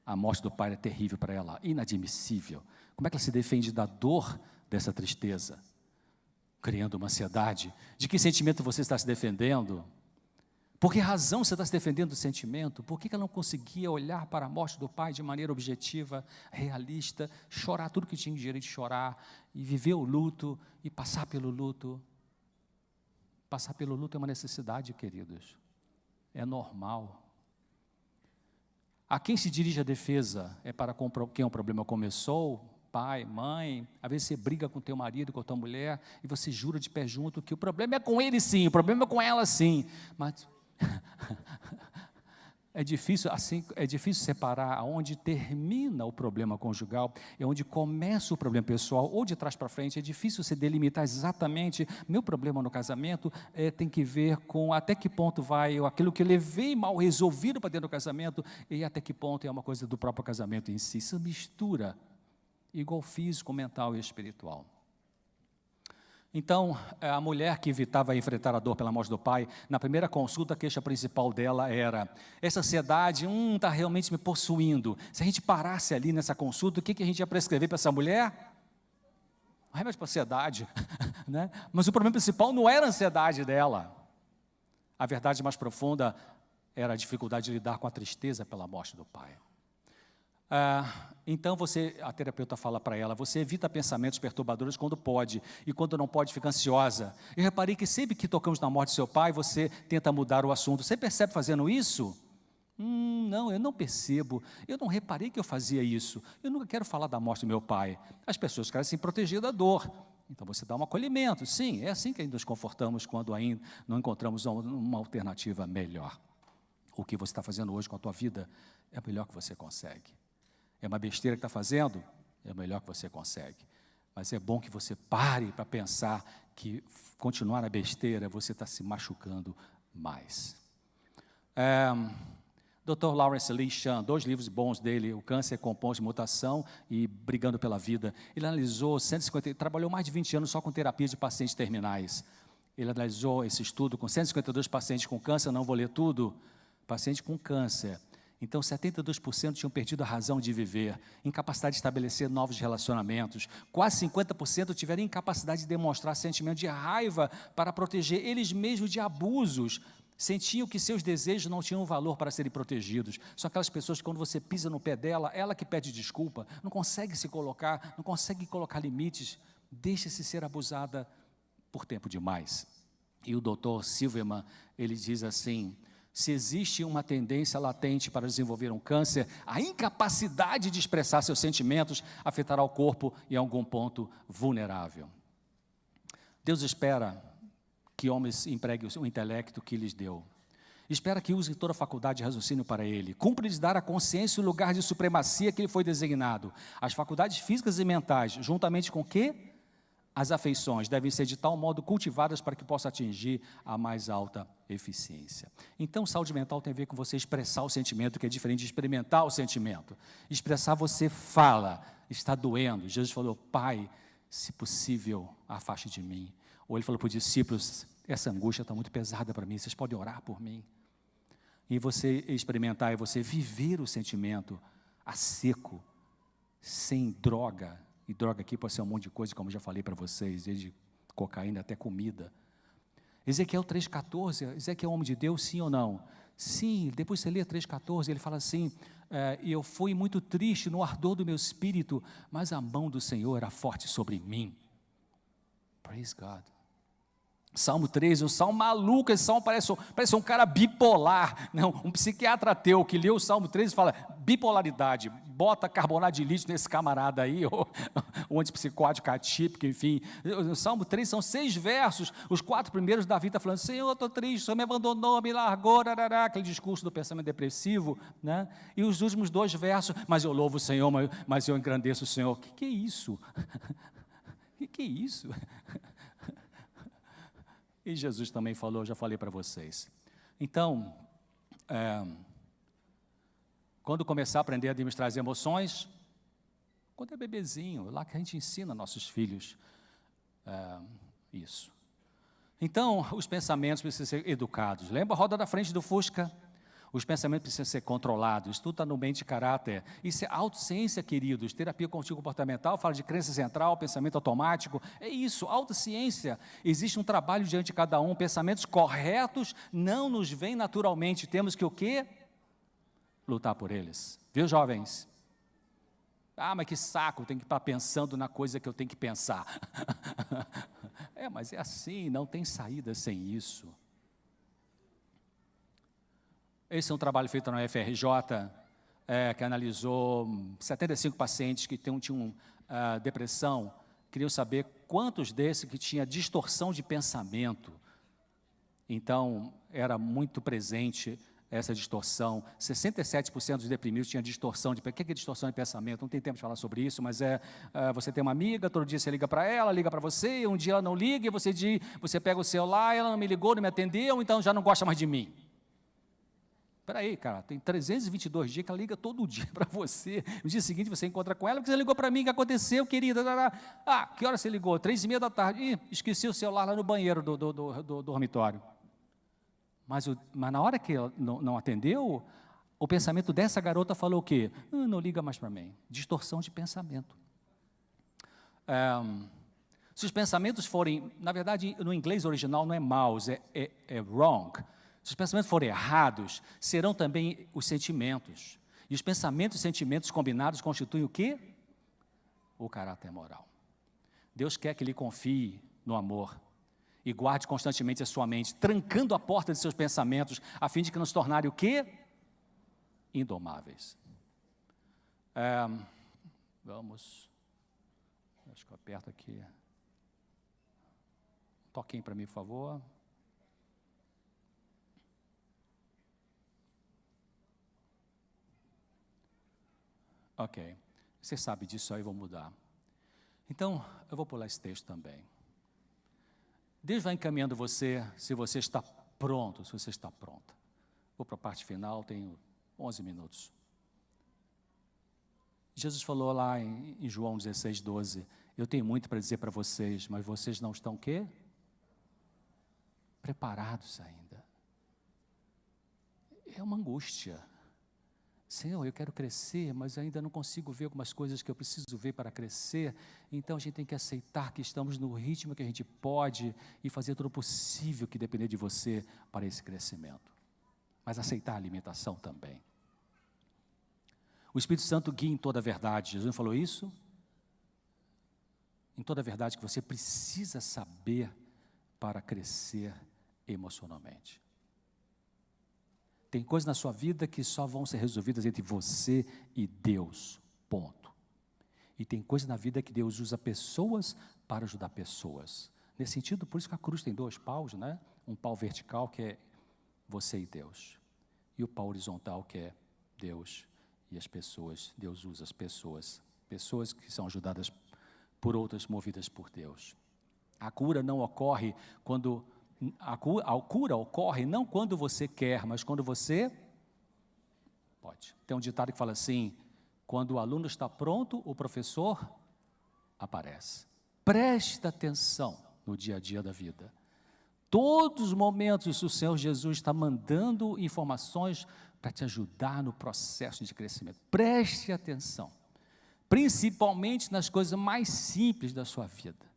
a morte do pai é terrível para ela, inadmissível. Como é que ela se defende da dor dessa tristeza? Criando uma ansiedade. De que sentimento você está se defendendo? Por que razão você está se defendendo do sentimento? Por que ela não conseguia olhar para a morte do pai de maneira objetiva, realista, chorar tudo que tinha direito de chorar, e viver o luto, e passar pelo luto? Passar pelo luto é uma necessidade, queridos. É normal. A quem se dirige a defesa? É para quem o problema começou? Pai, mãe? Às vezes você briga com teu marido, com a tua mulher, e você jura de pé junto que o problema é com ele sim, o problema é com ela sim. Mas é difícil separar aonde termina o problema conjugal e onde começa o problema pessoal, ou de trás para frente. É difícil você delimitar exatamente, meu problema no casamento tem que ver com até que ponto vai aquilo que eu levei mal resolvido para dentro do casamento, e até que ponto é uma coisa do próprio casamento em si. Isso mistura, igual físico, mental e espiritual. Então, a mulher que evitava enfrentar a dor pela morte do pai, na primeira consulta, a queixa principal dela era: essa ansiedade está realmente me possuindo. Se a gente parasse ali nessa consulta, o que a gente ia prescrever para essa mulher? Um remédio para a ansiedade, né? Mas o problema principal não era a ansiedade dela. A verdade mais profunda era a dificuldade de lidar com a tristeza pela morte do pai. Então a terapeuta fala para ela, você evita pensamentos perturbadores quando pode, e quando não pode fica ansiosa. Eu reparei que sempre que tocamos na morte do seu pai, você tenta mudar o assunto. Você percebe fazendo isso? Não, eu não percebo, eu não reparei que eu fazia isso, eu nunca quero falar da morte do meu pai. As pessoas querem se proteger da dor, então você dá um acolhimento. Sim, é assim que nos confortamos quando ainda não encontramos uma alternativa melhor. O que você está fazendo hoje com a tua vida é o melhor que você consegue. É uma besteira que está fazendo? É o melhor que você consegue. Mas é bom que você pare para pensar que continuar na besteira, você está se machucando mais. Dr. Lawrence Lee Chan, 2 livros bons dele, O Câncer Composto de Mutação e Brigando pela Vida. Ele analisou 150, trabalhou mais de 20 anos só com terapia de pacientes terminais. Ele analisou esse estudo com 152 pacientes com câncer, não vou ler tudo, pacientes com câncer. Então, 72% tinham perdido a razão de viver, incapacidade de estabelecer novos relacionamentos. Quase 50% tiveram incapacidade de demonstrar sentimento de raiva para proteger eles mesmos de abusos. Sentiam que seus desejos não tinham valor para serem protegidos. São aquelas pessoas que, quando você pisa no pé dela, ela que pede desculpa, não consegue se colocar, não consegue colocar limites, deixa-se ser abusada por tempo demais. E o Dr. Silverman, ele diz assim: se existe uma tendência latente para desenvolver um câncer, a incapacidade de expressar seus sentimentos afetará o corpo em algum ponto vulnerável. Deus espera que homens empreguem o intelecto que lhes deu. Espera que usem toda a faculdade de raciocínio para ele. Cumpre-lhes dar à consciência o lugar de supremacia que lhe foi designado. As faculdades físicas e mentais, juntamente com o quê? As afeições devem ser de tal modo cultivadas para que possa atingir a mais alta eficiência. Então, saúde mental tem a ver com você expressar o sentimento, que é diferente de experimentar o sentimento. Expressar, você fala, está doendo. Jesus falou: Pai, se possível, afaste de mim. Ou ele falou para os discípulos: essa angústia está muito pesada para mim, vocês podem orar por mim. E você experimentar é você viver o sentimento a seco, sem droga. E droga aqui pode ser um monte de coisa, como eu já falei para vocês, desde cocaína, até comida. Ezequiel 3,14, Ezequiel é homem de Deus, sim ou não? Sim, depois você lê 3,14, ele fala assim, eu fui muito triste no ardor do meu espírito, mas a mão do Senhor era forte sobre mim. Praise God. Salmo 13, um salmo maluco, esse salmo parece um cara bipolar, não, um psiquiatra ateu que leu o Salmo 13 e fala, bipolaridade, bota carbonato de lítio nesse camarada aí, ou antipsicótico atípico, enfim. O Salmo 13 são 6 versos, os 4 primeiros Davi está falando, Senhor, eu estou triste, o Senhor me abandonou, me largou, rarará, aquele discurso do pensamento depressivo, né? E os últimos 2 versos, mas eu louvo o Senhor, mas eu engrandeço o Senhor. O que é isso? O que é isso? E Jesus também falou, já falei para vocês. Então, quando começar a aprender a administrar as emoções, quando é bebezinho, lá que a gente ensina nossos filhos isso. Então, os pensamentos precisam ser educados. Lembra a roda da frente do Fusca? Os pensamentos precisam ser controlados, isso tudo está no mente e caráter. Isso é autociência, queridos. Terapia cognitivo-comportamental fala de crença central, pensamento automático. É isso, autociência. Existe um trabalho diante de cada um. Pensamentos corretos não nos vêm naturalmente. Temos que o quê? Lutar por eles. Viu, jovens? Ah, mas que saco, tem que estar pensando na coisa que eu tenho que pensar. Mas é assim, não tem saída sem isso. Esse é um trabalho feito na UFRJ, que analisou 75 pacientes que tinham depressão. Queriam saber quantos desses que tinham distorção de pensamento. Então, era muito presente essa distorção. 67% dos deprimidos tinham distorção de pensamento. O que é distorção de pensamento? Não tem tempo de falar sobre isso, mas você tem uma amiga, todo dia você liga para ela, liga para você, um dia ela não liga, e você pega o celular, ela não me ligou, não me atendeu, então já não gosta mais de mim. Espera aí, cara, tem 322 dias que ela liga todo dia para você. No dia seguinte você encontra com ela, porque você ligou para mim, o que aconteceu, querida? Que hora você ligou? 3:30 da tarde. Ih, esqueci o celular lá no banheiro do dormitório. Mas na hora que ela não atendeu, o pensamento dessa garota falou o quê? Não liga mais para mim. Distorção de pensamento. Se os pensamentos forem, na verdade, no inglês original não é mouse, é wrong. Se os pensamentos forem errados, serão também os sentimentos. E os pensamentos e sentimentos combinados constituem o quê? O caráter moral. Deus quer que ele confie no amor e guarde constantemente a sua mente, trancando a porta de seus pensamentos, a fim de que nos tornarem o quê? Indomáveis. Vamos. Acho que eu aperto aqui. Um toquinho para mim, por favor. Ok, você sabe disso aí, vou mudar. Então, eu vou pular esse texto também. Deus vai encaminhando você, se você está pronto, se você está pronta. Vou para a parte final, tenho 11 minutos. Jesus falou lá em João 16:12, eu tenho muito para dizer para vocês, mas vocês não estão o quê? Preparados ainda. É uma angústia. Senhor, eu quero crescer, mas ainda não consigo ver algumas coisas que eu preciso ver para crescer. Então a gente tem que aceitar que estamos no ritmo que a gente pode e fazer tudo o possível que depender de você para esse crescimento. Mas aceitar a alimentação também. O Espírito Santo guia em toda a verdade. Jesus não falou isso? Em toda a verdade que você precisa saber para crescer emocionalmente. Tem coisas na sua vida que só vão ser resolvidas entre você e Deus, ponto. E tem coisas na vida que Deus usa pessoas para ajudar pessoas. Nesse sentido, por isso que a cruz tem 2 paus, né? Um pau vertical que é você e Deus. E o pau horizontal que é Deus e as pessoas. Deus usa as pessoas. Pessoas que são ajudadas por outras, movidas por Deus. A cura não ocorre quando... A cura ocorre não quando você quer, mas quando você pode. Tem um ditado que fala assim, quando o aluno está pronto, o professor aparece. Preste atenção no dia a dia da vida. Todos os momentos o Senhor Jesus está mandando informações para te ajudar no processo de crescimento. Preste atenção, principalmente nas coisas mais simples da sua vida.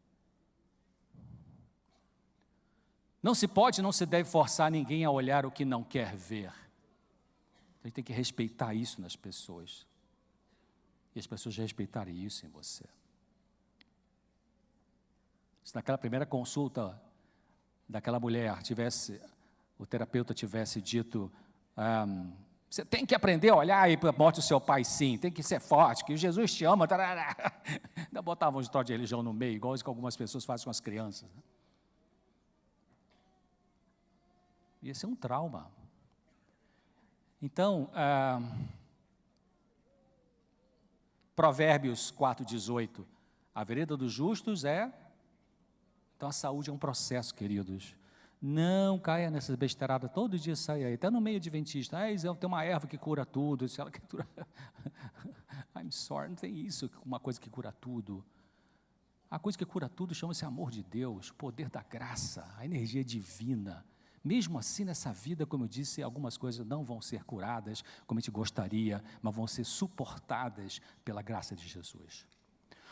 Não se pode, não se deve forçar ninguém a olhar o que não quer ver. A gente tem que respeitar isso nas pessoas. E as pessoas respeitarem isso em você. Se naquela primeira consulta daquela mulher o terapeuta tivesse dito, você tem que aprender a olhar aí para a morte do seu pai, sim, tem que ser forte, que Jesus te ama, tarará. Ainda botavam um história de religião no meio, igual isso que algumas pessoas fazem com as crianças. E esse é um trauma. Então, Provérbios 4,18, a vereda dos justos então a saúde é um processo, queridos. Não caia nessas besteiradas, todo dia sai aí, até no meio adventista, tem uma erva que cura tudo, se ela que cura, I'm sorry, não tem isso, uma coisa que cura tudo. A coisa que cura tudo chama-se amor de Deus, o poder da graça, a energia divina. Mesmo assim, nessa vida, como eu disse, algumas coisas não vão ser curadas como a gente gostaria, mas vão ser suportadas pela graça de Jesus.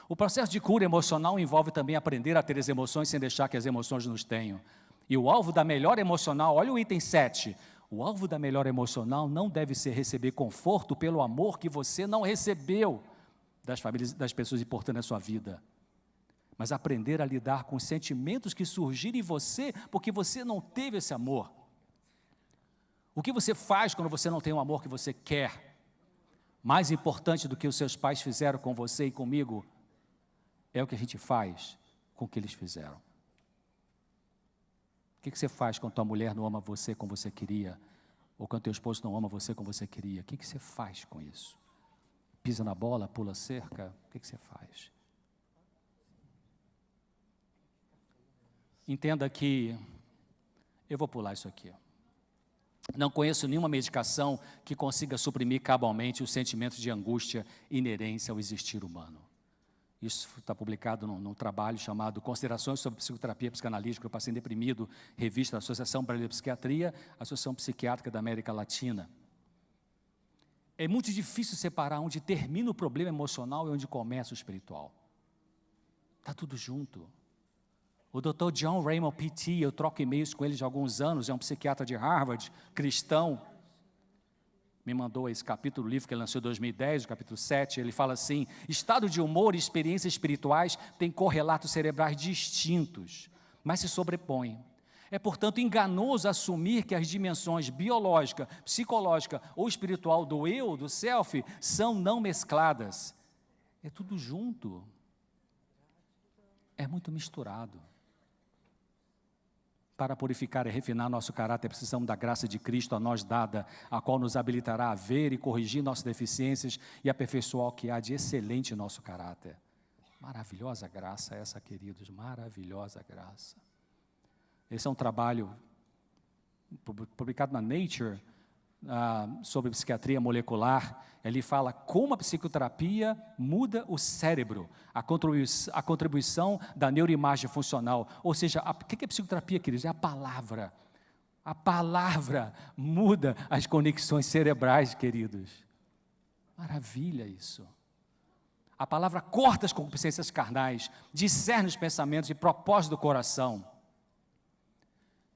O processo de cura emocional envolve também aprender a ter as emoções sem deixar que as emoções nos tenham. E o alvo da melhora emocional, olha o item 7, o alvo da melhora emocional não deve ser receber conforto pelo amor que você não recebeu das famílias, das pessoas importantes na sua vida, mas aprender a lidar com os sentimentos que surgirem em você, porque você não teve esse amor. O que você faz quando você não tem o amor que você quer? Mais importante do que os seus pais fizeram com você e comigo, é o que a gente faz com o que eles fizeram. O que você faz quando tua mulher não ama você como você queria? Ou quando teu esposo não ama você como você queria? O que você faz com isso? Pisa na bola, pula a cerca? O que você faz? Entenda que, eu vou pular isso aqui. Não conheço nenhuma medicação que consiga suprimir cabalmente os sentimentos de angústia inerentes ao existir humano. Isso está publicado num trabalho chamado Considerações sobre Psicoterapia Psicanalítica para o Paciente Deprimido, revista da Associação Brasileira de Psiquiatria, Associação Psiquiátrica da América Latina. É muito difícil separar onde termina o problema emocional e onde começa o espiritual. Está tudo junto. O Dr. John Raymond P.T., eu troco e-mails com ele já há alguns anos, é um psiquiatra de Harvard, cristão, me mandou esse capítulo, o livro que ele lançou em 2010, o capítulo 7, ele fala assim, estado de humor e experiências espirituais têm correlatos cerebrais distintos, mas se sobrepõem. É, portanto, enganoso assumir que as dimensões biológica, psicológica ou espiritual do eu, do self, são não mescladas. É tudo junto. É muito misturado. Para purificar e refinar nosso caráter, precisamos da graça de Cristo a nós dada, a qual nos habilitará a ver e corrigir nossas deficiências e aperfeiçoar o que há de excelente em nosso caráter. Maravilhosa graça essa, queridos, maravilhosa graça. Esse é um trabalho publicado na Nature, sobre psiquiatria molecular. Ele fala como a psicoterapia muda o cérebro, a contribuição da neuroimagem funcional. Ou seja, o que é psicoterapia, queridos? É a palavra. A palavra muda as conexões cerebrais, queridos. Maravilha isso. A palavra corta as concupiscências carnais, discerne os pensamentos e propósitos do coração.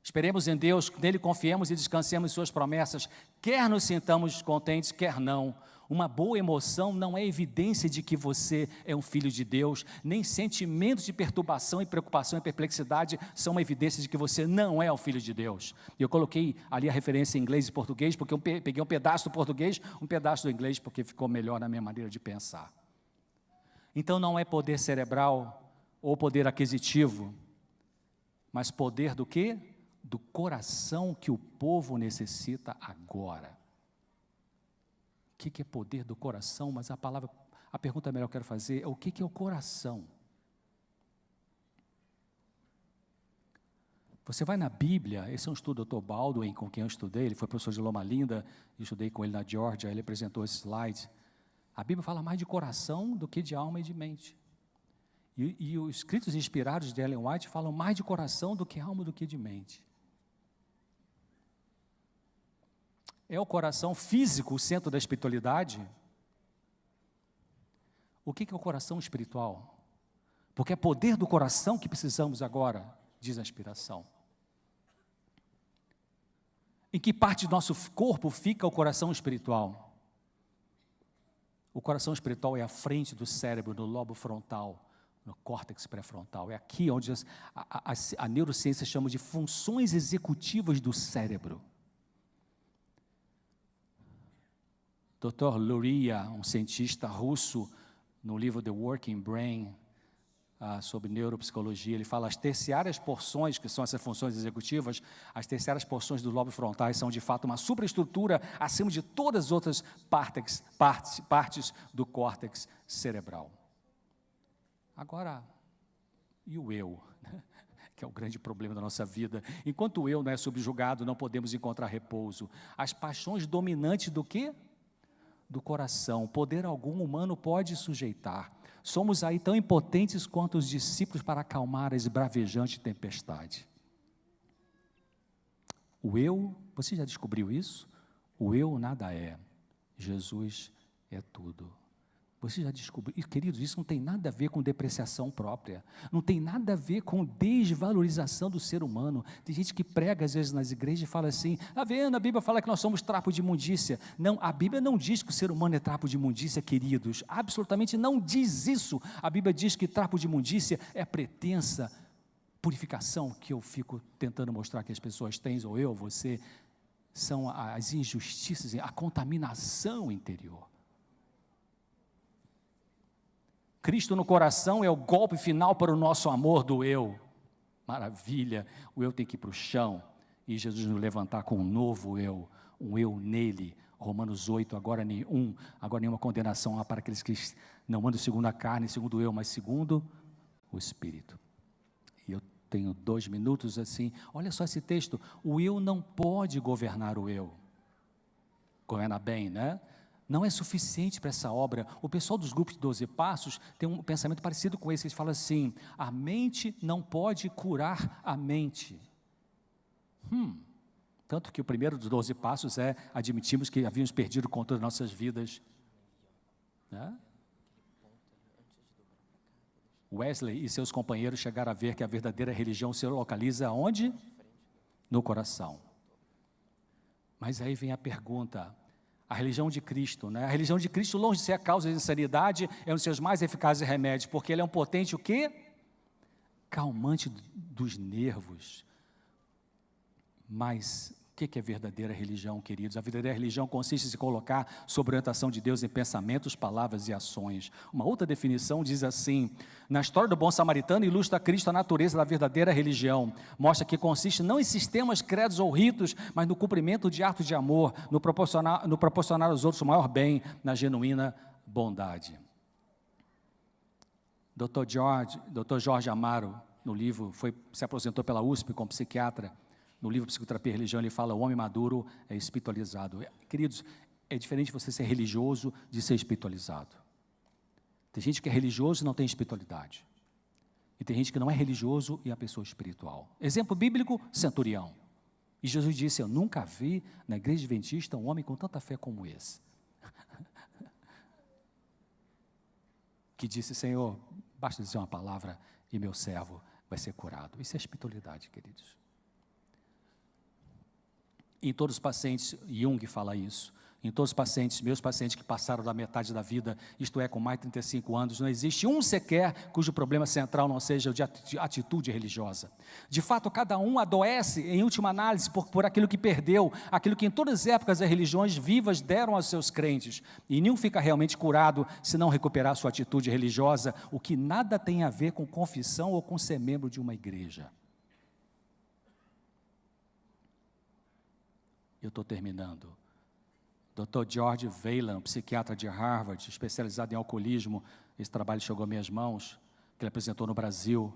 Esperemos em Deus, nele confiemos e descansemos em suas promessas, quer nos sintamos contentes, quer não. Uma boa emoção não é evidência de que você é um filho de Deus, nem sentimentos de perturbação e preocupação e perplexidade são uma evidência de que você não é um filho de Deus. Eu coloquei ali a referência em inglês e português, porque eu peguei um pedaço do português, um pedaço do inglês, porque ficou melhor na minha maneira de pensar. Então não é poder cerebral ou poder aquisitivo, mas poder do quê? Do coração que o povo necessita agora. O que é poder do coração? Mas a pergunta melhor que eu quero fazer é o que é o coração? Você vai na Bíblia, esse é um estudo do Dr. Baldwin, com quem eu estudei, ele foi professor de Loma Linda, eu estudei com ele na Georgia, ele apresentou esse slide. A Bíblia fala mais de coração do que de alma e de mente. E os escritos inspirados de Ellen White falam mais de coração do que alma do que de mente. É o coração físico o centro da espiritualidade? O que é o coração espiritual? Porque é poder do coração que precisamos agora, diz a inspiração. Em que parte do nosso corpo fica o coração espiritual? O coração espiritual é à frente do cérebro, no lobo frontal, no córtex pré-frontal. É aqui onde a neurociência chama de funções executivas do cérebro. Dr. Luria, um cientista russo, no livro The Working Brain, sobre neuropsicologia, ele fala as terciárias porções, que são essas funções executivas, as terciárias porções do lobo frontais são de fato uma superestrutura acima de todas as outras partes do córtex cerebral. Agora, e o eu? Que é o grande problema da nossa vida. Enquanto o eu não é subjugado, não podemos encontrar repouso. As paixões dominantes do quê? Do coração. Poder algum humano pode sujeitar. Somos aí tão impotentes quanto os discípulos para acalmar a esbravejante tempestade. O eu, você já descobriu isso? O eu nada é. Jesus é tudo. Você já descobriu? E, queridos, isso não tem nada a ver com depreciação própria, não tem nada a ver com desvalorização do ser humano. Tem gente que prega às vezes nas igrejas e fala assim, tá vendo, a Bíblia fala que nós somos trapo de imundícia. Não, a Bíblia não diz que o ser humano é trapo de imundícia, queridos, absolutamente não diz isso. A Bíblia diz que trapo de imundícia é a pretensa purificação que eu fico tentando mostrar que as pessoas têm, ou eu, você, são as injustiças, a contaminação interior. Cristo no coração é o golpe final para o nosso amor do eu. Maravilha, o eu tem que ir para o chão, e Jesus nos levantar com um novo eu, um eu nele. Romanos 8, agora nenhuma condenação há para aqueles que não andam segundo a carne, segundo o eu, mas segundo o Espírito. E eu tenho 2 minutos assim, olha só esse texto, o eu não pode governar o eu. Governa bem, né? Não é suficiente para essa obra. O pessoal dos grupos de 12 passos tem um pensamento parecido com esse. Eles falam assim, a mente não pode curar a mente. Tanto que o primeiro dos 12 passos é admitirmos que havíamos perdido o controle das nossas vidas. Né? Wesley e seus companheiros chegaram a ver que a verdadeira religião se localiza onde? No coração. Mas aí vem a pergunta, a religião de Cristo, né? A religião de Cristo, longe de ser a causa de insanidade, é um dos seus mais eficazes remédios, porque ele é um potente, o quê? Calmante dos nervos. Mas o que é verdadeira religião, queridos? A verdadeira religião consiste em se colocar sob a orientação de Deus em pensamentos, palavras e ações. Uma outra definição diz assim, na história do bom samaritano ilustra Cristo a natureza da verdadeira religião, mostra que consiste não em sistemas, credos ou ritos, mas no cumprimento de atos de amor, no proporcionar aos outros o maior bem, na genuína bondade. Dr. Jorge Amaro, no livro, se aposentou pela USP como psiquiatra. No livro Psicoterapia e Religião, ele fala, o homem maduro é espiritualizado. Queridos, é diferente você ser religioso de ser espiritualizado. Tem gente que é religioso e não tem espiritualidade. E tem gente que não é religioso e é a pessoa espiritual. Exemplo bíblico, centurião. E Jesus disse, eu nunca vi na igreja adventista um homem com tanta fé como esse. Que disse, Senhor, basta dizer uma palavra e meu servo vai ser curado. Isso é espiritualidade, queridos. Em todos os pacientes, Jung fala isso, em todos os pacientes, meus pacientes que passaram da metade da vida, isto é, com mais de 35 anos, não existe um sequer cujo problema central não seja o de atitude religiosa. De fato, cada um adoece, em última análise, por aquilo que perdeu, aquilo que em todas as épocas as religiões vivas deram aos seus crentes, e nenhum fica realmente curado se não recuperar sua atitude religiosa, o que nada tem a ver com confissão ou com ser membro de uma igreja. Eu estou terminando. Dr. George Wayland, psiquiatra de Harvard, especializado em alcoolismo, esse trabalho chegou às minhas mãos, que ele apresentou no Brasil.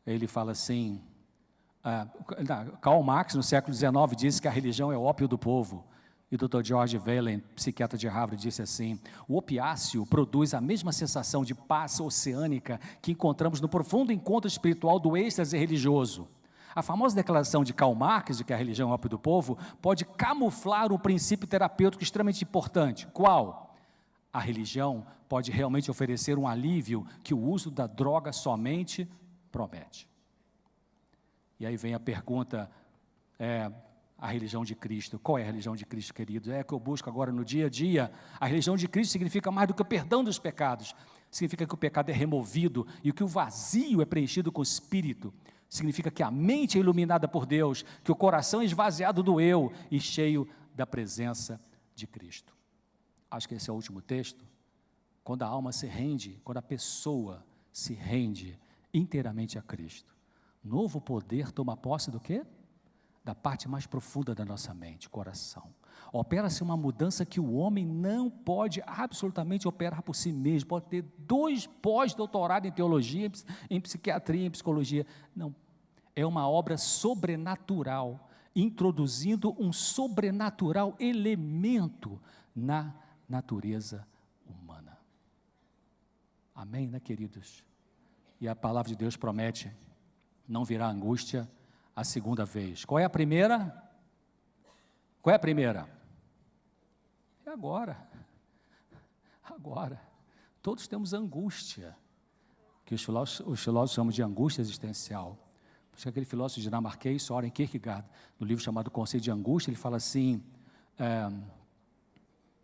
Ele fala assim, Karl Marx, no século XIX, disse que a religião é o ópio do povo. E o Dr. George Wayland, psiquiatra de Harvard, disse assim, o opiáceo produz a mesma sensação de paz oceânica que encontramos no profundo encontro espiritual do êxtase religioso. A famosa declaração de Karl Marx, de que a religião é o ópio do povo, pode camuflar um princípio terapêutico extremamente importante. Qual? A religião pode realmente oferecer um alívio que o uso da droga somente promete. E aí vem a pergunta, a religião de Cristo. Qual é a religião de Cristo, querido? É a que eu busco agora no dia a dia. A religião de Cristo significa mais do que o perdão dos pecados. Significa que o pecado é removido e que o vazio é preenchido com o Espírito. Significa que a mente é iluminada por Deus, que o coração é esvaziado do eu e cheio da presença de Cristo. Acho que esse é o último texto. Quando a alma se rende, quando a pessoa se rende inteiramente a Cristo, novo poder toma posse do quê? Da parte mais profunda da nossa mente, coração. Opera-se uma mudança que o homem não pode absolutamente operar por si mesmo. Pode ter 2 pós-doutorados em teologia, em psiquiatria, em psicologia. Não, é uma obra sobrenatural, introduzindo um sobrenatural elemento na natureza humana. Amém, né, queridos? E a palavra de Deus promete, não virá angústia a segunda vez. Qual é a primeira? Qual é a primeira? É agora. Agora. Todos temos angústia, que os filósofos chamam de angústia existencial. Por isso aquele filósofo dinamarquês, Søren Kierkegaard, no livro chamado Conceito de Angústia, ele fala assim,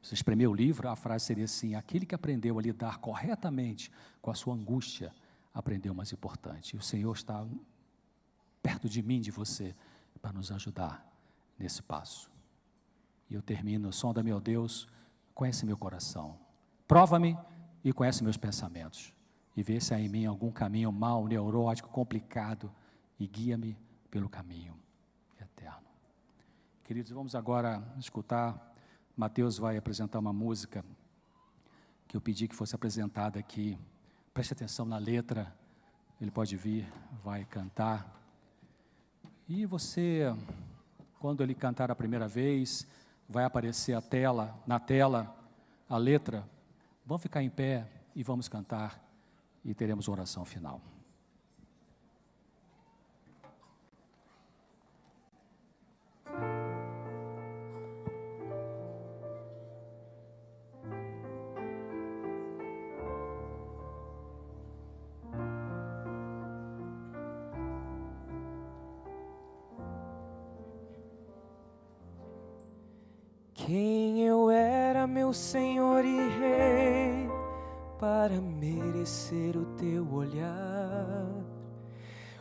se espremer o livro, a frase seria assim: aquele que aprendeu a lidar corretamente com a sua angústia, aprendeu o mais importante. E o Senhor está perto de mim, de você, para nos ajudar nesse passo. E eu termino: sonda, meu Deus, conhece meu coração, prova-me e conhece meus pensamentos, e vê se há em mim algum caminho mau, neurótico, complicado, e guia-me pelo caminho eterno. Queridos, vamos agora escutar. Mateus vai apresentar uma música que eu pedi que fosse apresentada aqui. Preste atenção na letra, ele pode vir, vai cantar. E você, quando ele cantar a primeira vez, vai aparecer na tela, a letra. Vamos ficar em pé e vamos cantar, e teremos uma oração final. Quem eu era, meu Senhor e Rei, para merecer o teu olhar?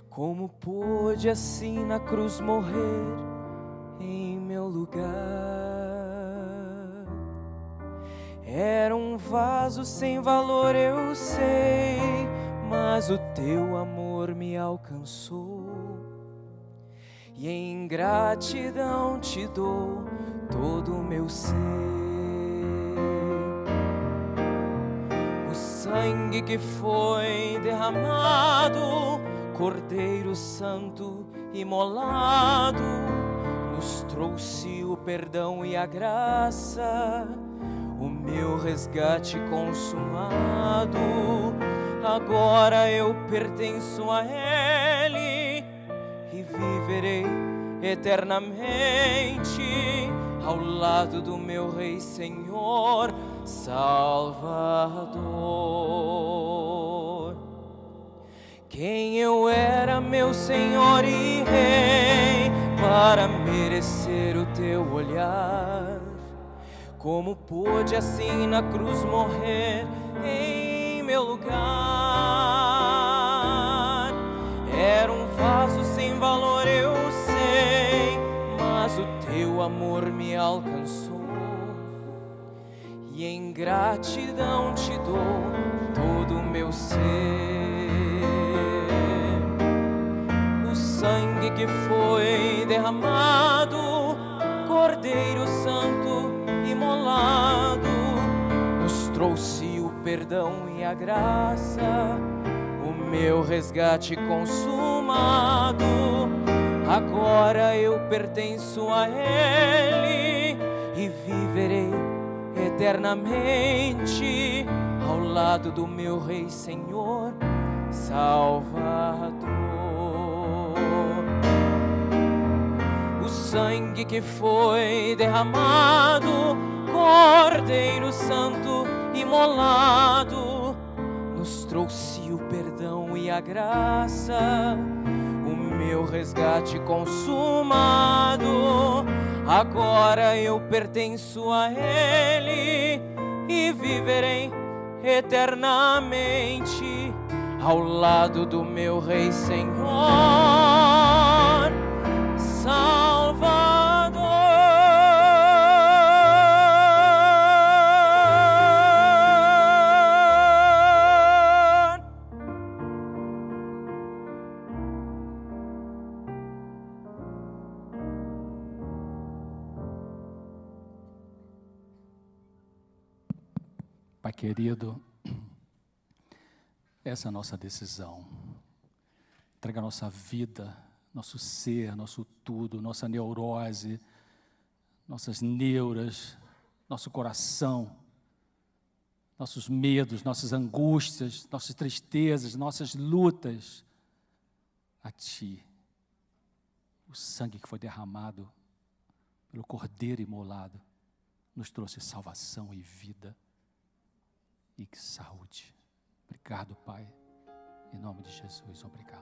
Como pôde assim na cruz morrer em meu lugar? Era um vaso sem valor, eu sei, mas o teu amor me alcançou, e em gratidão te dou todo o meu ser. O sangue que foi derramado, Cordeiro Santo imolado, nos trouxe o perdão e a graça, o meu resgate consumado. Agora eu pertenço a Ele e viverei eternamente ao lado do meu Rei, Senhor, Salvador. Quem eu era, meu Senhor e Rei, para merecer o teu olhar? Como pôde assim na cruz morrer em meu lugar? Era um vaso sem valor, eu sei, mas o teu amor me alcançou, e em gratidão te dou todo o meu ser. O sangue que foi derramado, Cordeiro Santo imolado, nos trouxe o perdão e a graça, o meu resgate consumado. Agora eu pertenço a Ele e viverei eternamente ao lado do meu Rei, Senhor, Salvador. O sangue que foi derramado, Cordeiro Santo imolado, nos trouxe o perdão e a graça, o meu resgate consumado. Agora eu pertenço a Ele e viverei eternamente ao lado do meu Rei Senhor, Salvador. Pai querido, essa é a nossa decisão. Entrega a nossa vida, nosso ser, nosso tudo, nossa neurose, nossas neuras, nosso coração, nossos medos, nossas angústias, nossas tristezas, nossas lutas a Ti. O sangue que foi derramado pelo Cordeiro imolado nos trouxe salvação e vida e saúde. Obrigado, Pai. Em nome de Jesus, obrigado.